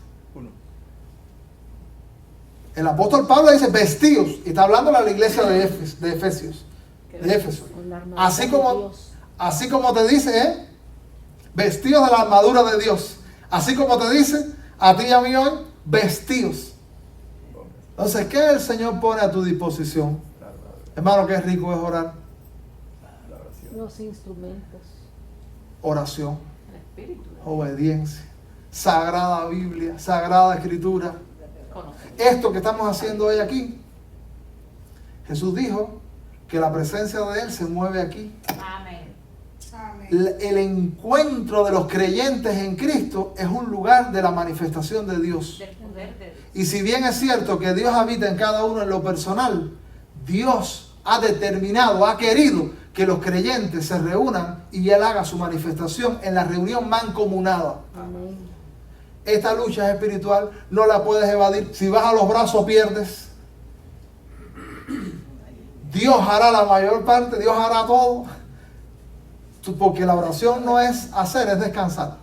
El apóstol Pablo dice vestidos. Y está hablando a la iglesia de Efesios. De Éfeso. Así como te dice, vestidos de la armadura de Dios. Así como te dice a ti y a mí hoy, vestidos. Entonces, ¿qué el Señor pone a tu disposición? Hermano, qué rico es orar. Los instrumentos. Oración, El espíritu. obediencia, sagrada Biblia, sagrada Escritura. Esto que estamos haciendo hoy aquí, Jesús dijo que la presencia de Él se mueve aquí. Amén. El encuentro de los creyentes en Cristo es un lugar de la manifestación de Dios. Del poder de Dios. Y si bien es cierto que Dios habita en cada uno en lo personal, Dios ha determinado, ha querido que los creyentes se reúnan y Él haga su manifestación en la reunión mancomunada. Amén. Esta lucha es espiritual, no la puedes evadir. Si vas a los brazos pierdes. Dios hará la mayor parte, Dios hará todo. Porque la oración no es hacer, es descansar.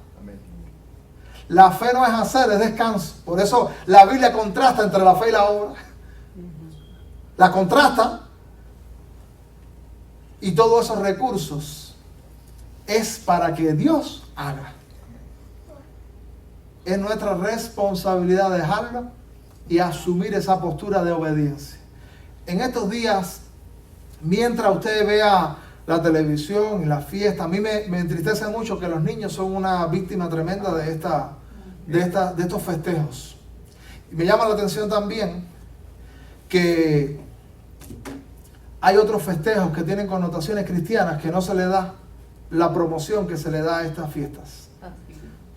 La fe no es hacer, es descanso. Por eso la Biblia contrasta entre la fe y la obra. La contrasta. Y todos esos recursos es para que Dios haga. Es nuestra responsabilidad dejarlo y asumir esa postura de obediencia. En estos días, mientras usted vea la televisión y la fiesta, a mí me entristece mucho que los niños son una víctima tremenda de estos festejos. Y me llama la atención también que hay otros festejos que tienen connotaciones cristianas que no se le da la promoción que se le da a estas fiestas.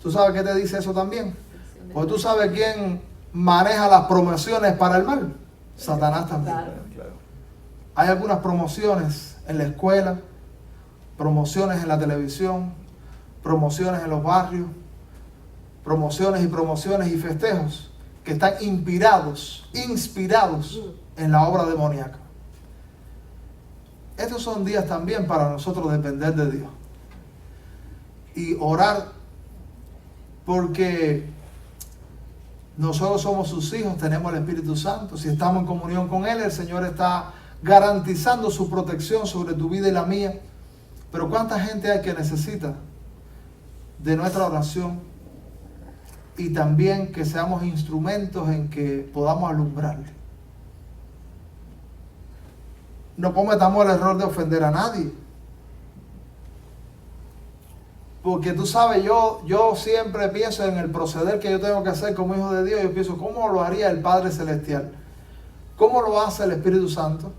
¿Tú sabes qué te dice eso también? Pues tú sabes quién maneja las promociones para el mal. Satanás también. Claro. Hay algunas promociones en la escuela, promociones en la televisión, promociones en los barrios, promociones y festejos que están inspirados en la obra demoníaca. Estos son días también para nosotros depender de Dios y orar, porque nosotros somos sus hijos, tenemos el Espíritu Santo. Si estamos en comunión con Él, el Señor está garantizando su protección sobre tu vida y la mía. Pero ¿cuánta gente hay que necesita de nuestra oración? Y también que seamos instrumentos en que podamos alumbrarle. No cometamos el error de ofender a nadie. Porque tú sabes, yo siempre pienso en el proceder que yo tengo que hacer como hijo de Dios. Yo pienso, ¿cómo lo haría el Padre Celestial? ¿Cómo lo hace el Espíritu Santo?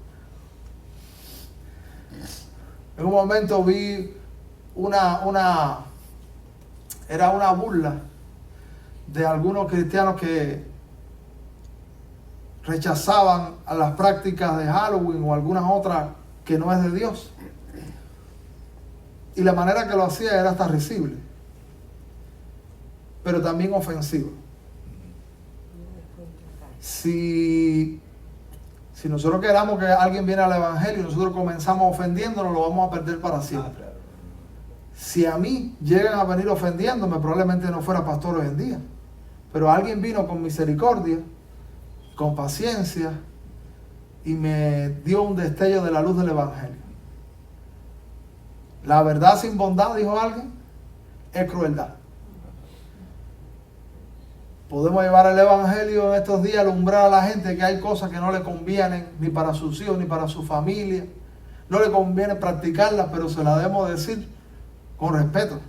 En un momento vi era una burla de algunos cristianos que rechazaban a las prácticas de Halloween o algunas otras que no es de Dios. Y la manera que lo hacía era hasta risible, pero también ofensivo. Si nosotros queramos que alguien viene al Evangelio y nosotros comenzamos ofendiéndolo, lo vamos a perder para siempre. Si a mí llegan a venir ofendiéndome, probablemente no fuera pastor hoy en día. Pero alguien vino con misericordia, con paciencia, y me dio un destello de la luz del Evangelio. La verdad sin bondad, dijo alguien, es crueldad. Podemos llevar el Evangelio en estos días, alumbrar a la gente que hay cosas que no le convienen ni para sus hijos ni para su familia. No le conviene practicarlas, pero se las debemos decir con respeto.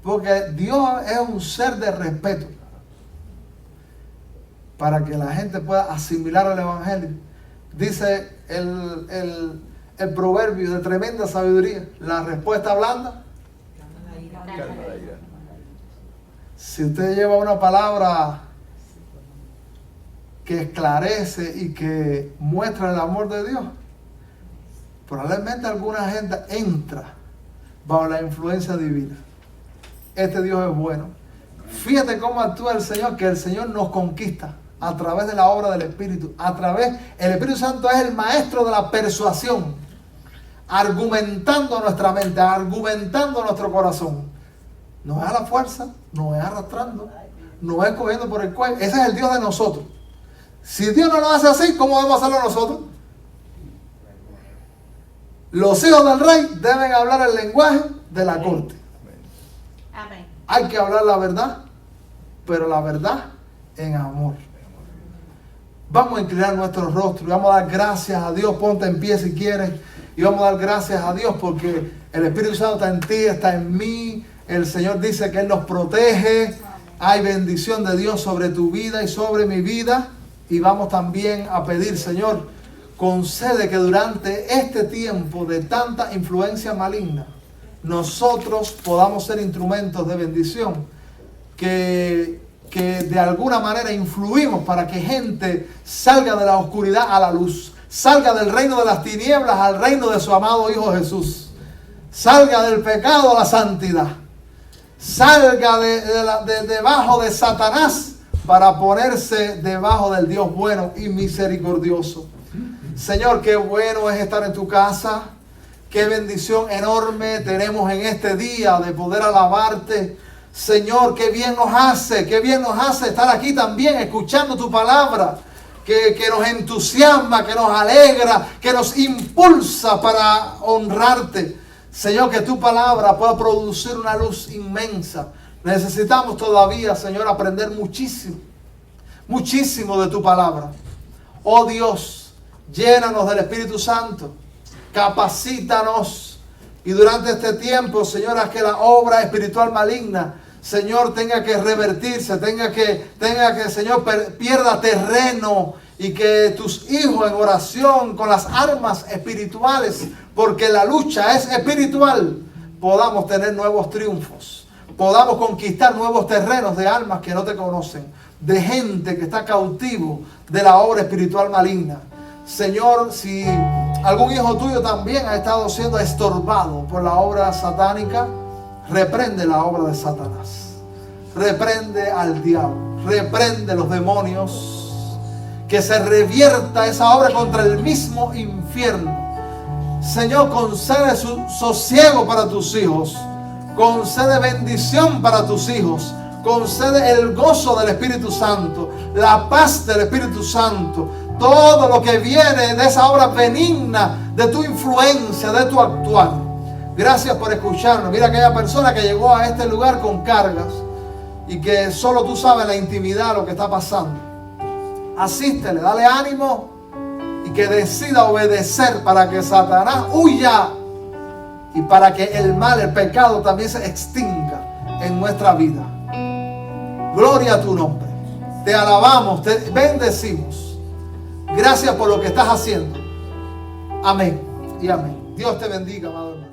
Porque Dios es un ser de respeto. Para que la gente pueda asimilar el Evangelio. Dice el proverbio de tremenda sabiduría: la respuesta blanda. Si usted lleva una palabra que esclarece y que muestra el amor de Dios, probablemente alguna gente entra bajo la influencia divina. Este Dios es bueno. Fíjate cómo actúa el Señor, que el Señor nos conquista a través de la obra del Espíritu. El Espíritu Santo es el maestro de la persuasión, argumentando nuestra mente, argumentando nuestro corazón. No es a la fuerza, no es arrastrando, no es cogiendo por el cuello. Ese es el Dios de nosotros. Si Dios no lo hace así, ¿cómo debemos hacerlo nosotros? Los hijos del rey deben hablar el lenguaje de la corte. Amén. Hay que hablar la verdad, pero la verdad en amor. Vamos a inclinar nuestro rostro y vamos a dar gracias a Dios. Ponte en pie si quieres. Y vamos a dar gracias a Dios porque el Espíritu Santo está en ti, está en mí. El Señor dice que Él nos protege. Hay bendición de Dios sobre tu vida y sobre mi vida. Y vamos también a pedir, Señor, concede que durante este tiempo de tanta influencia maligna, nosotros podamos ser instrumentos de bendición. Que de alguna manera influimos para que gente salga de la oscuridad a la luz. Salga del reino de las tinieblas al reino de su amado Hijo Jesús. Salga del pecado a la santidad. Salga debajo de Satanás para ponerse debajo del Dios bueno y misericordioso. Señor, qué bueno es estar en tu casa. Qué bendición enorme tenemos en este día de poder alabarte. Señor, qué bien nos hace estar aquí también escuchando tu palabra. Que nos entusiasma, que nos alegra, que nos impulsa para honrarte. Señor, que tu palabra pueda producir una luz inmensa. Necesitamos todavía, Señor, aprender muchísimo de tu palabra. Oh Dios, llénanos del Espíritu Santo, capacítanos. Y durante este tiempo, Señor, haz que la obra espiritual maligna, Señor, tenga que revertirse, tenga que, Señor, pierda terreno y que tus hijos en oración con las armas espirituales, porque la lucha es espiritual, podamos tener nuevos triunfos, podamos conquistar nuevos terrenos de almas que no te conocen, de gente que está cautivo de la obra espiritual maligna. Señor, si algún hijo tuyo también ha estado siendo estorbado por la obra satánica, reprende la obra de Satanás. Reprende al diablo, reprende los demonios, que se revierta esa obra contra el mismo infierno. Señor, concede sosiego para tus hijos, concede bendición para tus hijos, concede el gozo del Espíritu Santo, la paz del Espíritu Santo, todo lo que viene de esa obra benigna, de tu influencia, de tu actuar. Gracias por escucharnos. Mira aquella persona que llegó a este lugar con cargas y que solo tú sabes la intimidad lo que está pasando. Asístele, dale ánimo y que decida obedecer para que Satanás huya y para que el mal, el pecado también se extinga en nuestra vida. Gloria a tu nombre. Te alabamos, te bendecimos. Gracias por lo que estás haciendo. Amén y amén. Dios te bendiga, amado hermano.